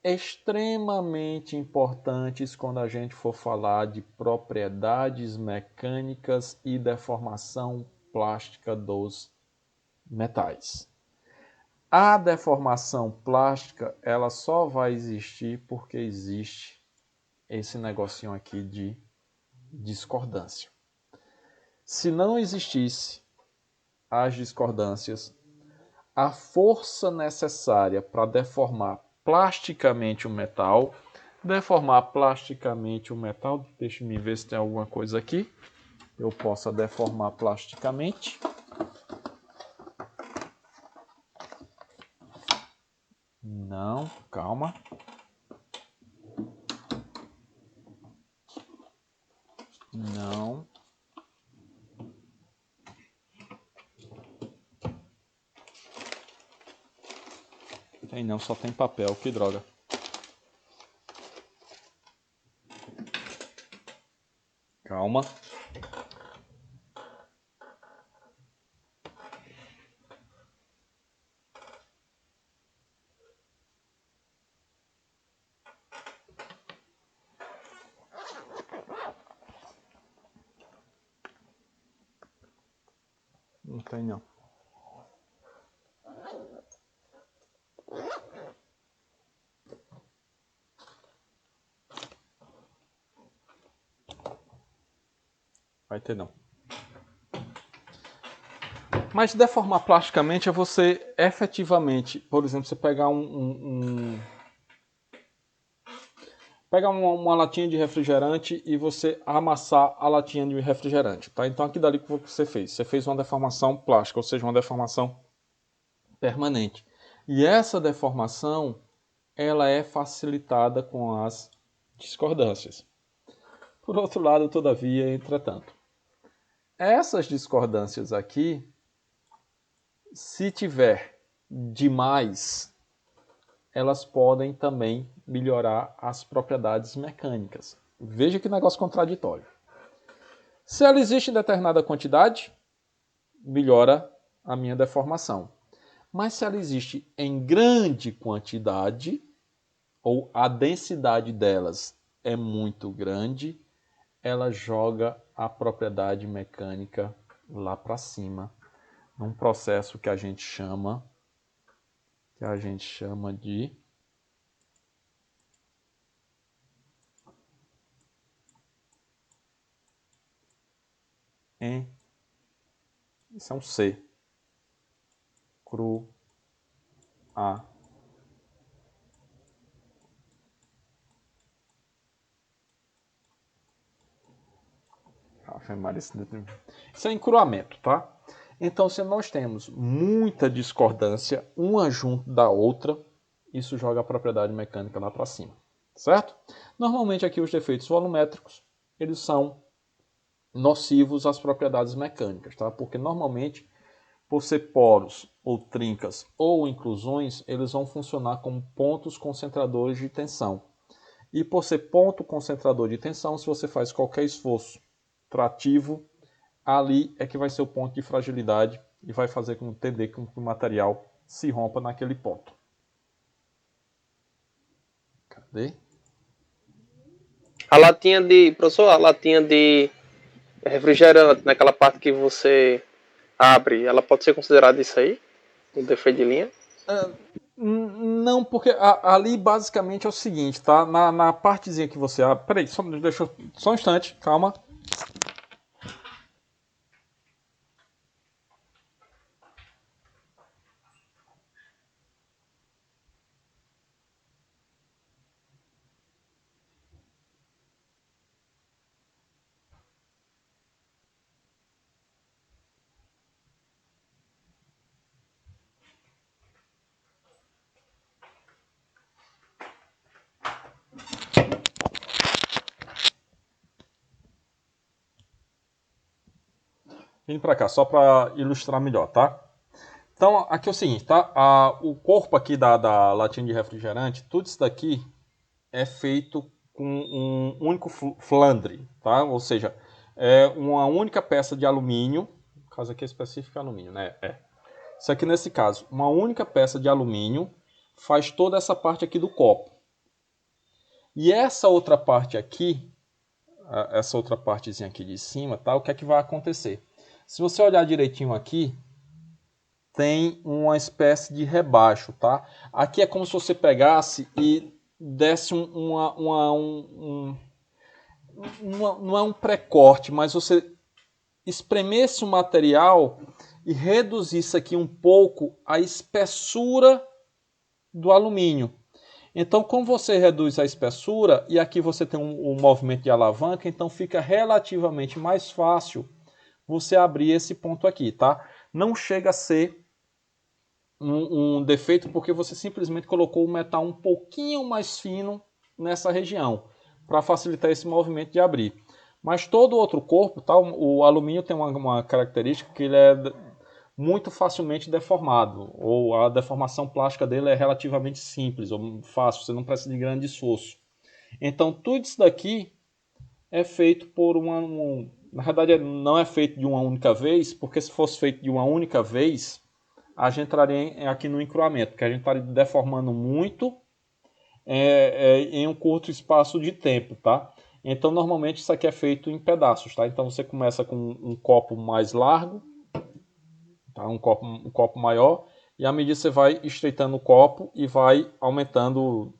extremamente importantes quando a gente for falar de propriedades mecânicas e deformação plástica dos metais. A deformação plástica, ela só vai existir porque existe esse negocinho aqui de discordância. Se não existisse as discordâncias, a força necessária para deformar plasticamente o metal, deixa eu ver se tem alguma coisa aqui, eu possa deformar plasticamente. Não, calma. Não. Tem não, só tem papel, que droga. Calma. Não tem não. Vai ter não. Mas deformar plasticamente é você efetivamente, por exemplo, você pegar pegar uma latinha de refrigerante e você amassar a latinha de refrigerante, tá? Então aqui dali que você fez. Você fez uma deformação plástica, ou seja, uma deformação permanente. E essa deformação, ela é facilitada com as discordâncias. Por outro lado, todavia, entretanto, essas discordâncias aqui, se tiver demais, elas podem também melhorar as propriedades mecânicas. Veja que negócio contraditório. Se ela existe em determinada quantidade, melhora a minha deformação. Mas se ela existe em grande quantidade, ou a densidade delas é muito grande, ela joga a propriedade mecânica lá para cima, num processo que a gente chama de isso é um C. Cru A. Isso é encruamento, tá? Então, se nós temos muita discordância, uma junto da outra, isso joga a propriedade mecânica lá para cima, certo? Normalmente aqui os defeitos volumétricos, eles são nocivos às propriedades mecânicas, tá? Porque normalmente, por ser poros ou trincas ou inclusões, eles vão funcionar como pontos concentradores de tensão. E por ser ponto concentrador de tensão, se você faz qualquer esforço trativo, ali é que vai ser o ponto de fragilidade e vai fazer com que o material se rompa naquele ponto. Cadê? Professor, a latinha de refrigerante, naquela parte que você abre, ela pode ser considerada isso aí? Um defeito de linha? Não, porque ali basicamente é o seguinte, tá? Na partezinha que você abre. Peraí, só um instante, calma. Vindo para cá, só para ilustrar melhor, tá? Então, aqui é o seguinte, tá? O corpo aqui da latinha de refrigerante, tudo isso daqui é feito com um único flandre, tá? Ou seja, é uma única peça de alumínio, no caso aqui é específico alumínio, né? Isso aqui nesse caso, uma única peça de alumínio faz toda essa parte aqui do copo. E essa outra parte aqui, essa outra partezinha aqui de cima, tá? O que é que vai acontecer? Se você olhar direitinho aqui, tem uma espécie de rebaixo, tá? Aqui é como se você pegasse e desse não é um pré-corte, mas você espremesse o material e reduzisse aqui um pouco a espessura do alumínio. Então, como você reduz a espessura, e aqui você tem um movimento de alavanca, então fica relativamente mais fácil você abrir esse ponto aqui, tá? Não chega a ser um defeito porque você simplesmente colocou o metal um pouquinho mais fino nessa região para facilitar esse movimento de abrir. Mas todo o outro corpo, tá? O alumínio tem uma característica que ele é muito facilmente deformado, ou a deformação plástica dele é relativamente simples, ou fácil, você não precisa de grande esforço. Então tudo isso daqui é feito por na verdade não é feito de uma única vez, porque se fosse feito de uma única vez, a gente entraria aqui no encruamento, porque a gente estaria deformando muito em um curto espaço de tempo, tá? Então, normalmente isso aqui é feito em pedaços, tá? Então, você começa com um copo mais largo, tá? Um copo maior, e à medida que você vai estreitando o copo e vai aumentando,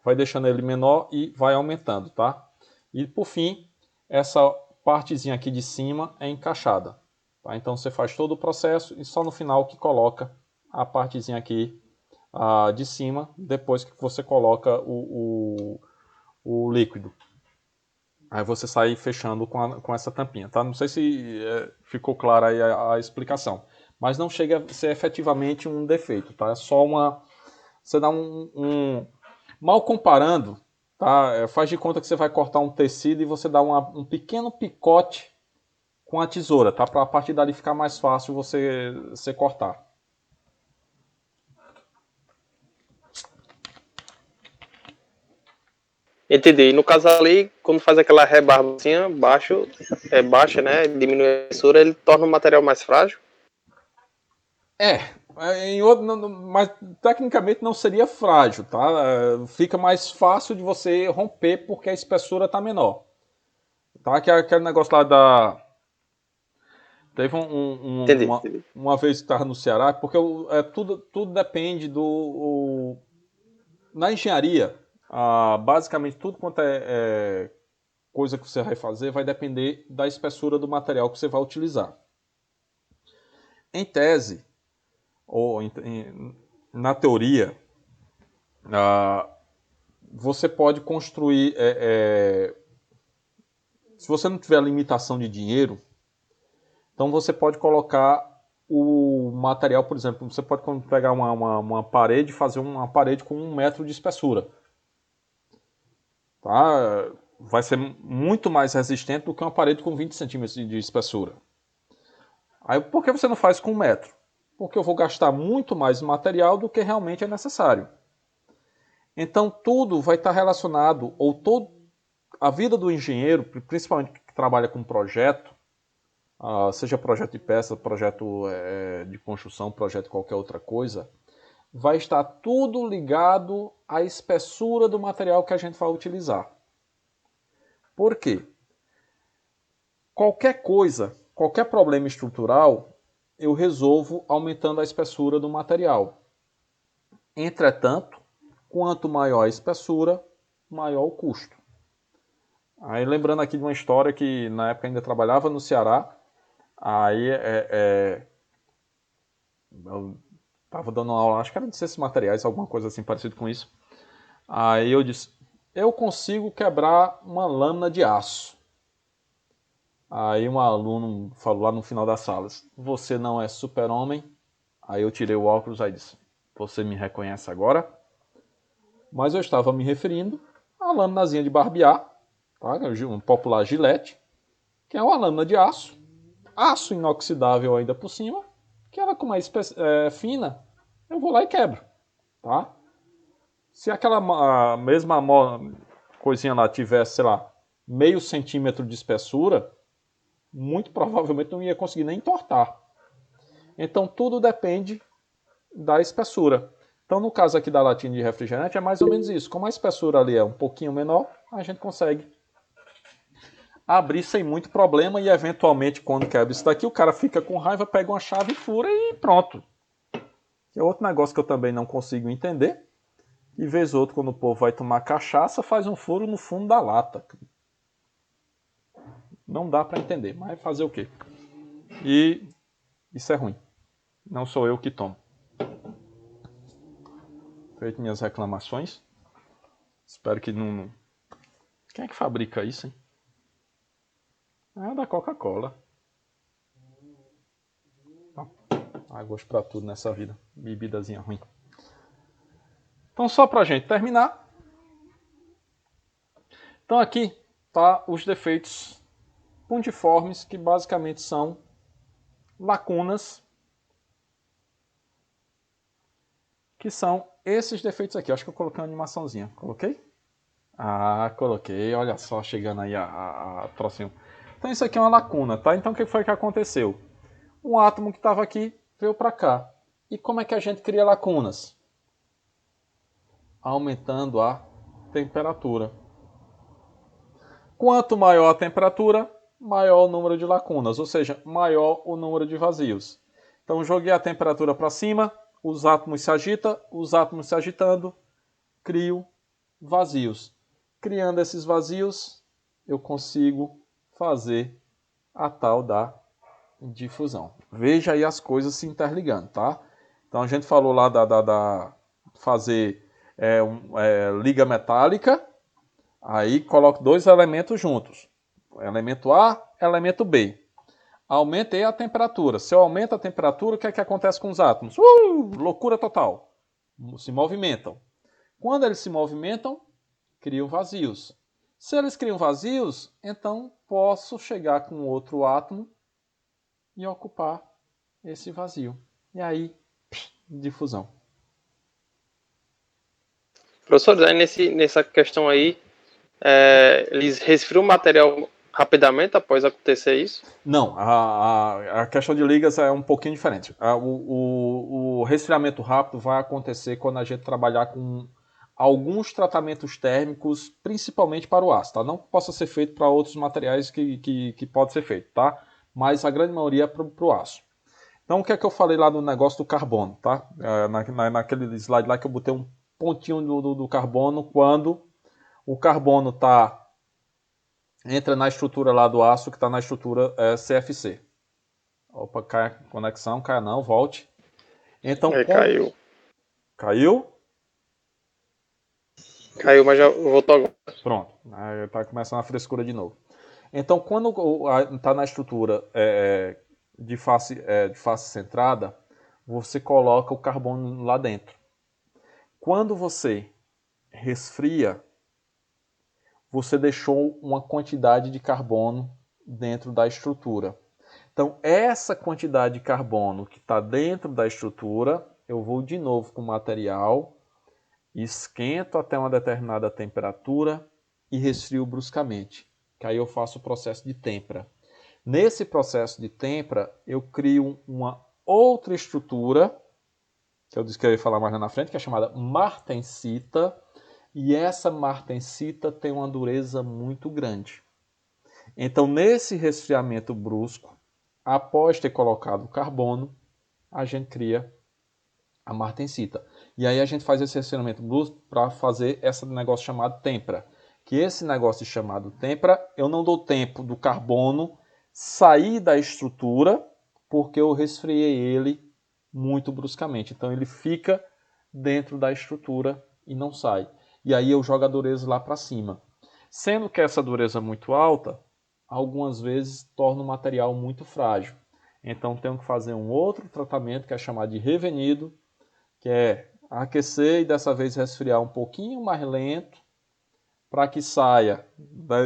vai deixando ele menor e vai aumentando, tá? E, por fim, essa partezinha aqui de cima é encaixada. Tá? Então você faz todo o processo e só no final que coloca a partezinha aqui de cima, depois que você coloca o líquido. Aí você sai fechando com essa tampinha. Tá? Não sei se ficou clara aí a explicação. Mas não chega a ser efetivamente um defeito. Tá? É só uma... Você dá mal comparando, tá? Faz de conta que você vai cortar um tecido e você dá um pequeno picote com a tesoura, tá? Para a partir dali ficar mais fácil você cortar. Entendi. E no caso ali, quando faz aquela rebarbazinha, baixa, né? Diminui a espessura, ele torna o material mais frágil? Mas tecnicamente não seria frágil, tá? Fica mais fácil de você romper porque a espessura tá menor. Tá? Que é aquele negócio lá Teve Entendi. uma vez que estava no Ceará, porque tudo depende na engenharia, basicamente tudo quanto é coisa que você vai fazer vai depender da espessura do material que você vai utilizar. Em tese, ou na teoria, você pode construir... se você não tiver limitação de dinheiro, então você pode colocar o material, por exemplo, você pode pegar uma parede e fazer uma parede com 1 metro de espessura. Tá? Vai ser muito mais resistente do que uma parede com 20 centímetros de espessura. Aí por que você não faz com 1 metro? Porque eu vou gastar muito mais material do que realmente é necessário. Então tudo vai estar relacionado, a vida do engenheiro, principalmente que trabalha com projeto, seja projeto de peça, projeto de construção, projeto de qualquer outra coisa, vai estar tudo ligado à espessura do material que a gente vai utilizar. Por quê? Qualquer coisa, qualquer problema estrutural, eu resolvo aumentando a espessura do material. Entretanto, quanto maior a espessura, maior o custo. Aí lembrando aqui de uma história que na época ainda trabalhava no Ceará, aí eu estava dando aula, acho que era de ciências materiais, alguma coisa assim parecido com isso. Aí eu disse, eu consigo quebrar uma lâmina de aço. Aí um aluno falou lá no final das salas, você não é super-homem? Aí eu tirei o óculos e disse, você me reconhece agora? Mas eu estava me referindo à lâminazinha de barbear, tá? Um popular gilete, que é uma lâmina de aço inoxidável ainda por cima, que ela como é fina, eu vou lá e quebro, tá? Se aquela mesma coisinha lá tivesse, sei lá, meio centímetro de espessura, muito provavelmente não ia conseguir nem entortar. Então tudo depende da espessura. Então no caso aqui da latinha de refrigerante é mais ou menos isso. Como a espessura ali é um pouquinho menor, a gente consegue abrir sem muito problema e eventualmente quando quebra isso daqui o cara fica com raiva, pega uma chave, fura e pronto. Que é outro negócio que eu também não consigo entender. E vez ou outra quando o povo vai tomar cachaça faz um furo no fundo da lata. Não dá para entender, mas fazer o quê? E isso é ruim. Não sou eu que tomo. Feito minhas reclamações. Espero que não... Quem é que fabrica isso, hein? É da Coca-Cola. Há gosto pra tudo nessa vida. Bebidazinha ruim. Então só pra gente terminar. Então aqui tá os defeitos puntiformes, que basicamente são lacunas, que são esses defeitos aqui. Acho que eu coloquei uma animaçãozinha. Coloquei? Coloquei. Olha só, chegando aí a trocinho. Então isso aqui é uma lacuna, tá? Então o que foi que aconteceu? Um átomo que estava aqui veio para cá. E como é que a gente cria lacunas? Aumentando a temperatura. Quanto maior a temperatura, maior o número de lacunas, ou seja, maior o número de vazios. Então joguei a temperatura para cima, os átomos se agitam, os átomos se agitando, crio vazios. Criando esses vazios, eu consigo fazer a tal da difusão. Veja aí as coisas se interligando, tá? Então a gente falou lá da fazer liga metálica, aí coloco dois elementos juntos. Elemento A, elemento B. Aumentei a temperatura. Se eu aumento a temperatura, o que é que acontece com os átomos? Loucura total. Se movimentam. Quando eles se movimentam, criam vazios. Se eles criam vazios, então posso chegar com outro átomo e ocupar esse vazio. E aí, difusão. Professor, aí nessa questão aí, eles resfriam o material rapidamente após acontecer isso? Não, a questão de ligas é um pouquinho diferente. O resfriamento rápido vai acontecer quando a gente trabalhar com alguns tratamentos térmicos, principalmente para o aço, tá? Não que possa ser feito para outros materiais que pode ser feito, tá? Mas a grande maioria é para o aço. Então, o que é que eu falei lá no negócio do carbono, tá? Naquele slide lá que eu botei um pontinho do carbono quando o carbono entra na estrutura lá do aço que está na estrutura CFC. Opa, cai a conexão, cai não, volte. Então, Caiu. Caiu? Caiu, mas já voltou agora. Pronto, está começando a frescura de novo. Então, quando está na estrutura de face centrada, você coloca o carbono lá dentro. Quando você resfria, você deixou uma quantidade de carbono dentro da estrutura. Então, essa quantidade de carbono que está dentro da estrutura, eu vou de novo com o material, esquento até uma determinada temperatura e resfrio bruscamente. Que aí eu faço o processo de têmpera. Nesse processo de têmpera, eu crio uma outra estrutura, que eu disse que eu ia falar mais lá na frente, que é chamada martensita, e essa martensita tem uma dureza muito grande. Então, nesse resfriamento brusco, após ter colocado o carbono, a gente cria a martensita. E aí a gente faz esse resfriamento brusco para fazer esse negócio chamado têmpera. Que esse negócio chamado têmpera, eu não dou tempo do carbono sair da estrutura, porque eu resfriei ele muito bruscamente. Então ele fica dentro da estrutura e não sai. E aí eu jogo a dureza lá para cima. Sendo que essa dureza muito alta, algumas vezes torna o material muito frágil. Então tenho que fazer um outro tratamento que é chamado de revenido, que é aquecer e dessa vez resfriar um pouquinho mais lento para que saia,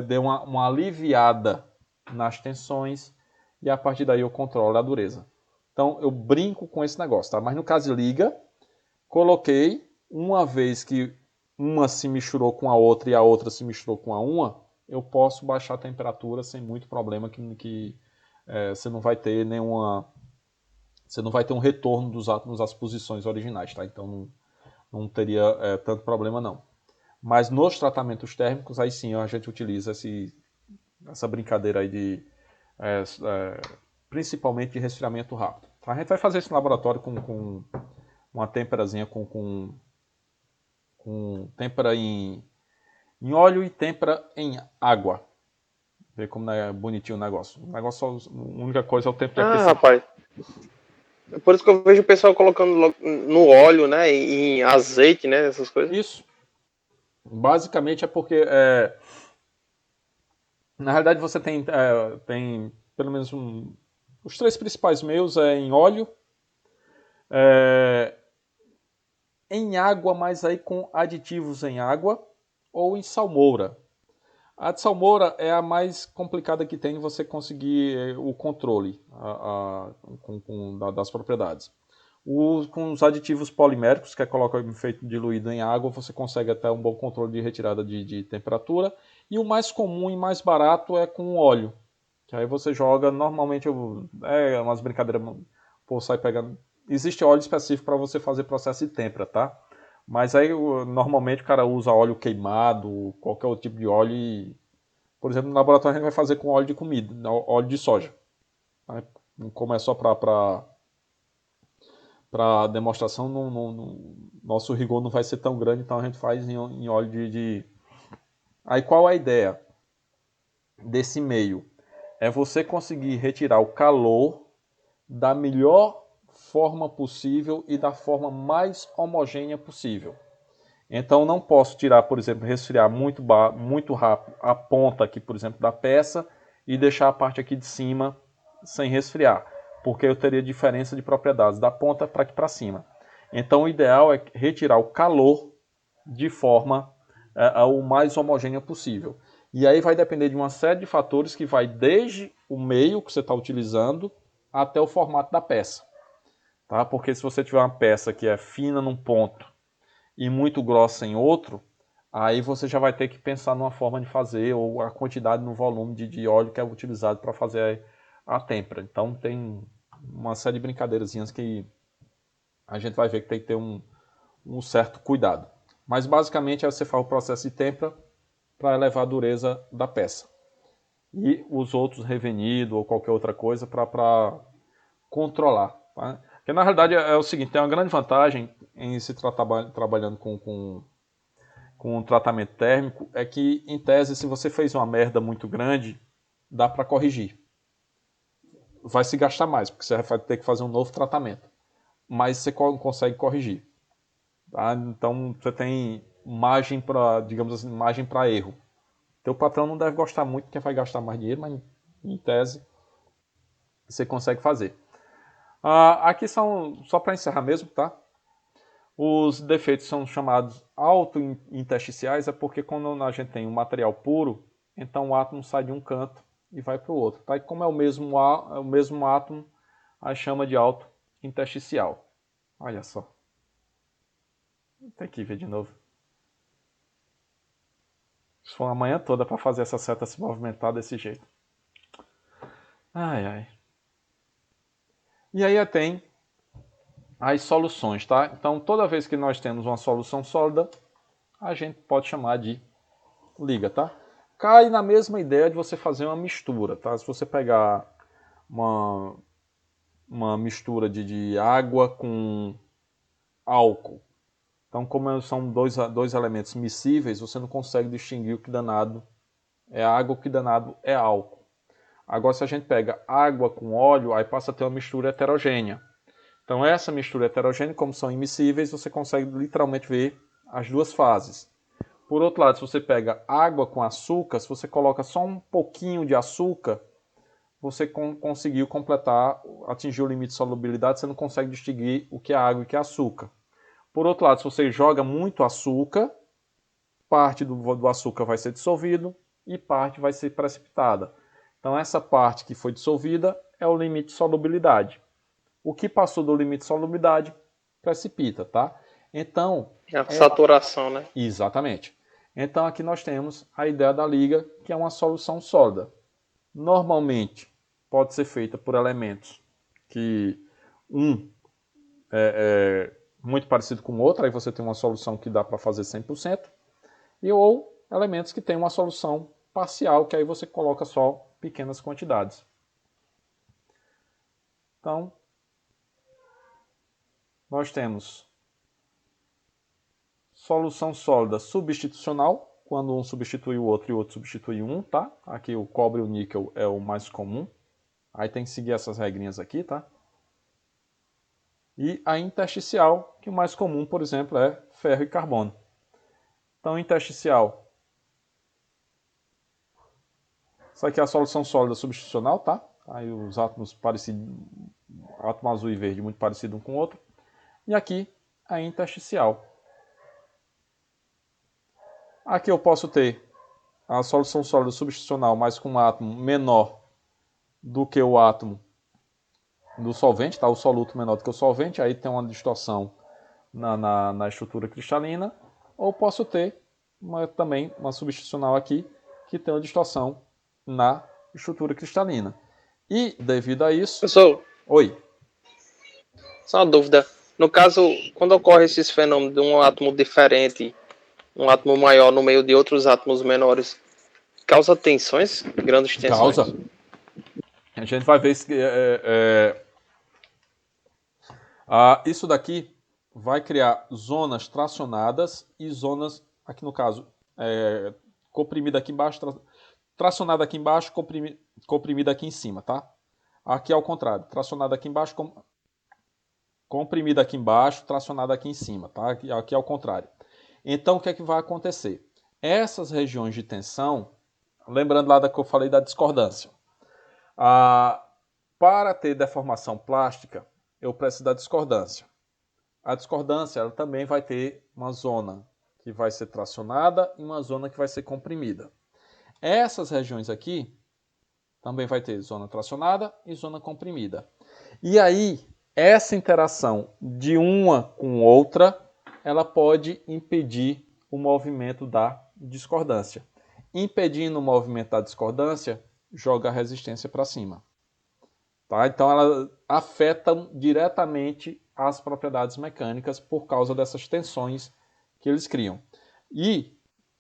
dê uma aliviada nas tensões e a partir daí eu controlo a dureza. Então eu brinco com esse negócio, tá? Mas no caso de liga, coloquei, uma vez que uma se misturou com a outra e a outra se misturou com a uma, eu posso baixar a temperatura sem muito problema, que você não vai ter nenhuma... Você não vai ter um retorno dos átomos às posições originais, tá? Então não teria tanto problema não. Mas nos tratamentos térmicos, aí sim a gente utiliza essa brincadeira aí de principalmente de resfriamento rápido. A gente vai fazer isso no laboratório com uma têmperazinha com têmpera em óleo e têmpera em água. Vê como é bonitinho o negócio. O negócio, a única coisa é o tempo de aquecimento. Rapaz. É por isso que eu vejo o pessoal colocando no óleo, né? Em azeite, né? Essas coisas. Isso. Basicamente é porque na realidade você tem pelo menos os três principais meios em óleo, em água, mas aí com aditivos em água ou em salmoura. A de salmoura é a mais complicada que tem de você conseguir o controle das propriedades. Com os aditivos poliméricos, que é colocar feito diluído em água, você consegue até um bom controle de retirada de temperatura. E o mais comum e mais barato é com óleo. Que aí você joga, normalmente, umas brincadeiras, pô, sai pegando. Existe óleo específico para você fazer processo de têmpera, tá? Mas aí, normalmente, o cara usa óleo queimado, qualquer outro tipo de óleo. E, por exemplo, no laboratório a gente vai fazer com óleo de comida, óleo de soja. Como é só para demonstração, nosso rigor não vai ser tão grande, então a gente faz em óleo de... Aí qual a ideia desse meio? é você conseguir retirar o calor da melhor forma possível e da forma mais homogênea possível. Então não posso tirar, por exemplo, resfriar muito rápido a ponta aqui, por exemplo, da peça e deixar a parte aqui de cima sem resfriar, porque eu teria diferença de propriedades da ponta para aqui para cima. Então o ideal é retirar o calor de forma o mais homogênea possível. E aí vai depender de uma série de fatores que vai desde o meio que você está utilizando até o formato da peça. Tá? Porque se você tiver uma peça que é fina num ponto e muito grossa em outro, aí você já vai ter que pensar numa forma de fazer ou a quantidade no volume de óleo que é utilizado para fazer a têmpera. Então tem uma série de brincadeirazinhas que a gente vai ver que tem que ter um certo cuidado. Mas basicamente você faz o processo de têmpera para elevar a dureza da peça. E os outros revenido ou qualquer outra coisa para controlar. Tá? Porque na realidade é o seguinte, tem uma grande vantagem em se trabalhando com um tratamento térmico, é que em tese se você fez uma merda muito grande, dá para corrigir. Vai se gastar mais, porque você vai ter que fazer um novo tratamento. Mas você consegue corrigir. Tá? Então você tem margem para, digamos assim, margem para erro. Teu patrão não deve gostar muito, porque vai gastar mais dinheiro, mas em tese você consegue fazer. Aqui são, só para encerrar mesmo, tá? Os defeitos são chamados autointersticiais, é porque quando a gente tem um material puro, então o átomo sai de um canto e vai para o outro. Tá? E como é o mesmo átomo, a chama de autointersticial. Olha só. Tem que ver de novo. Isso foi uma manhã toda para fazer essa seta se movimentar desse jeito. Ai, ai. E aí tem as soluções, tá? Então, toda vez que nós temos uma solução sólida, a gente pode chamar de liga, tá? Cai na mesma ideia de você fazer uma mistura, tá? Se você pegar uma mistura de água com álcool, então como são dois elementos miscíveis, você não consegue distinguir o que danado é água, o que danado é álcool. Agora, se a gente pega água com óleo, aí passa a ter uma mistura heterogênea. Então, essa mistura heterogênea, como são immiscíveis, você consegue literalmente ver as duas fases. Por outro lado, se você pega água com açúcar, se você coloca só um pouquinho de açúcar, você conseguiu completar, atingir o limite de solubilidade, você não consegue distinguir o que é água e o que é açúcar. Por outro lado, se você joga muito açúcar, parte do açúcar vai ser dissolvido e parte vai ser precipitada. Então, essa parte que foi dissolvida é o limite de solubilidade. O que passou do limite de solubilidade precipita, tá? Então... A saturação, né? Exatamente. Então, aqui nós temos a ideia da liga, que é uma solução sólida. Normalmente, pode ser feita por elementos que é muito parecido com o outro, aí você tem uma solução que dá para fazer 100%, ou elementos que têm uma solução parcial, que aí você coloca só pequenas quantidades. Então, nós temos solução sólida substitucional, quando um substitui o outro e o outro substitui um, tá? Aqui o cobre e o níquel é o mais comum. Aí tem que seguir essas regrinhas aqui, tá? E a intersticial, que o mais comum, por exemplo, é ferro e carbono. Então, intersticial. Isso aqui é a solução sólida substitucional, tá? Aí os átomos parecidos, átomo azul e verde muito parecido um com o outro. E aqui a intersticial. Aqui eu posso ter a solução sólida substitucional, mas com um átomo menor do que o átomo do solvente, tá? O soluto menor do que o solvente, aí tem uma distorção na estrutura cristalina. Ou posso ter também uma substitucional aqui, que tem uma distorção na estrutura cristalina. E, devido a isso... Professor, Oi. só uma dúvida. No caso, quando ocorre esses fenômenos de um átomo diferente, um átomo maior no meio de outros átomos menores, causa tensões, grandes tensões? Causa. A gente vai ver isso daqui vai criar zonas tracionadas e zonas, aqui no caso, comprimida aqui embaixo. tracionada aqui embaixo, comprimida aqui em cima, tá? Aqui ao contrário, tracionada aqui embaixo, comprimida aqui embaixo, tracionada aqui em cima, tá? Aqui ao contrário. Então, o que é que vai acontecer? Essas regiões de tensão, lembrando lá da que eu falei da discordância, para ter deformação plástica, eu preciso da discordância. A discordância ela também vai ter uma zona que vai ser tracionada e uma zona que vai ser comprimida. Essas regiões aqui também vai ter zona tracionada e zona comprimida. E aí, essa interação de uma com outra, ela pode impedir o movimento da discordância. Impedindo o movimento da discordância, joga a resistência para cima. Tá? Então, ela afeta diretamente as propriedades mecânicas por causa dessas tensões que eles criam. E,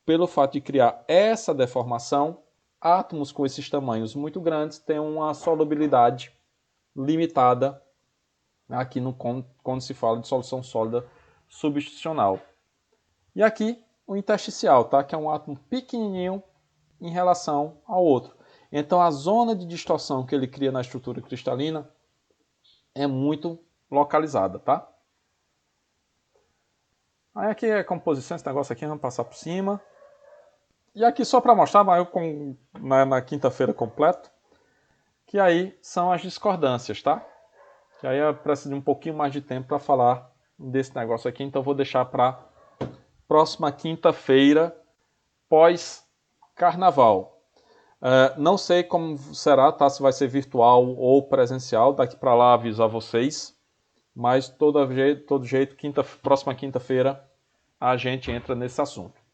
pelo fato de criar essa deformação, átomos com esses tamanhos muito grandes têm uma solubilidade limitada aqui quando se fala de solução sólida substitucional. E aqui o intersticial, tá? Que é um átomo pequenininho em relação ao outro. Então a zona de distorção que ele cria na estrutura cristalina é muito localizada, tá? Aí aqui é a composição, esse negócio aqui, vamos passar por cima. E aqui só para mostrar, mas eu na quinta-feira completo, que aí são as discordâncias, tá? Que aí eu preciso de um pouquinho mais de tempo para falar desse negócio aqui, então eu vou deixar para próxima quinta-feira, pós-carnaval. Não sei como será, tá? Se vai ser virtual ou presencial, daqui para lá aviso a vocês, mas todo jeito próxima quinta-feira a gente entra nesse assunto.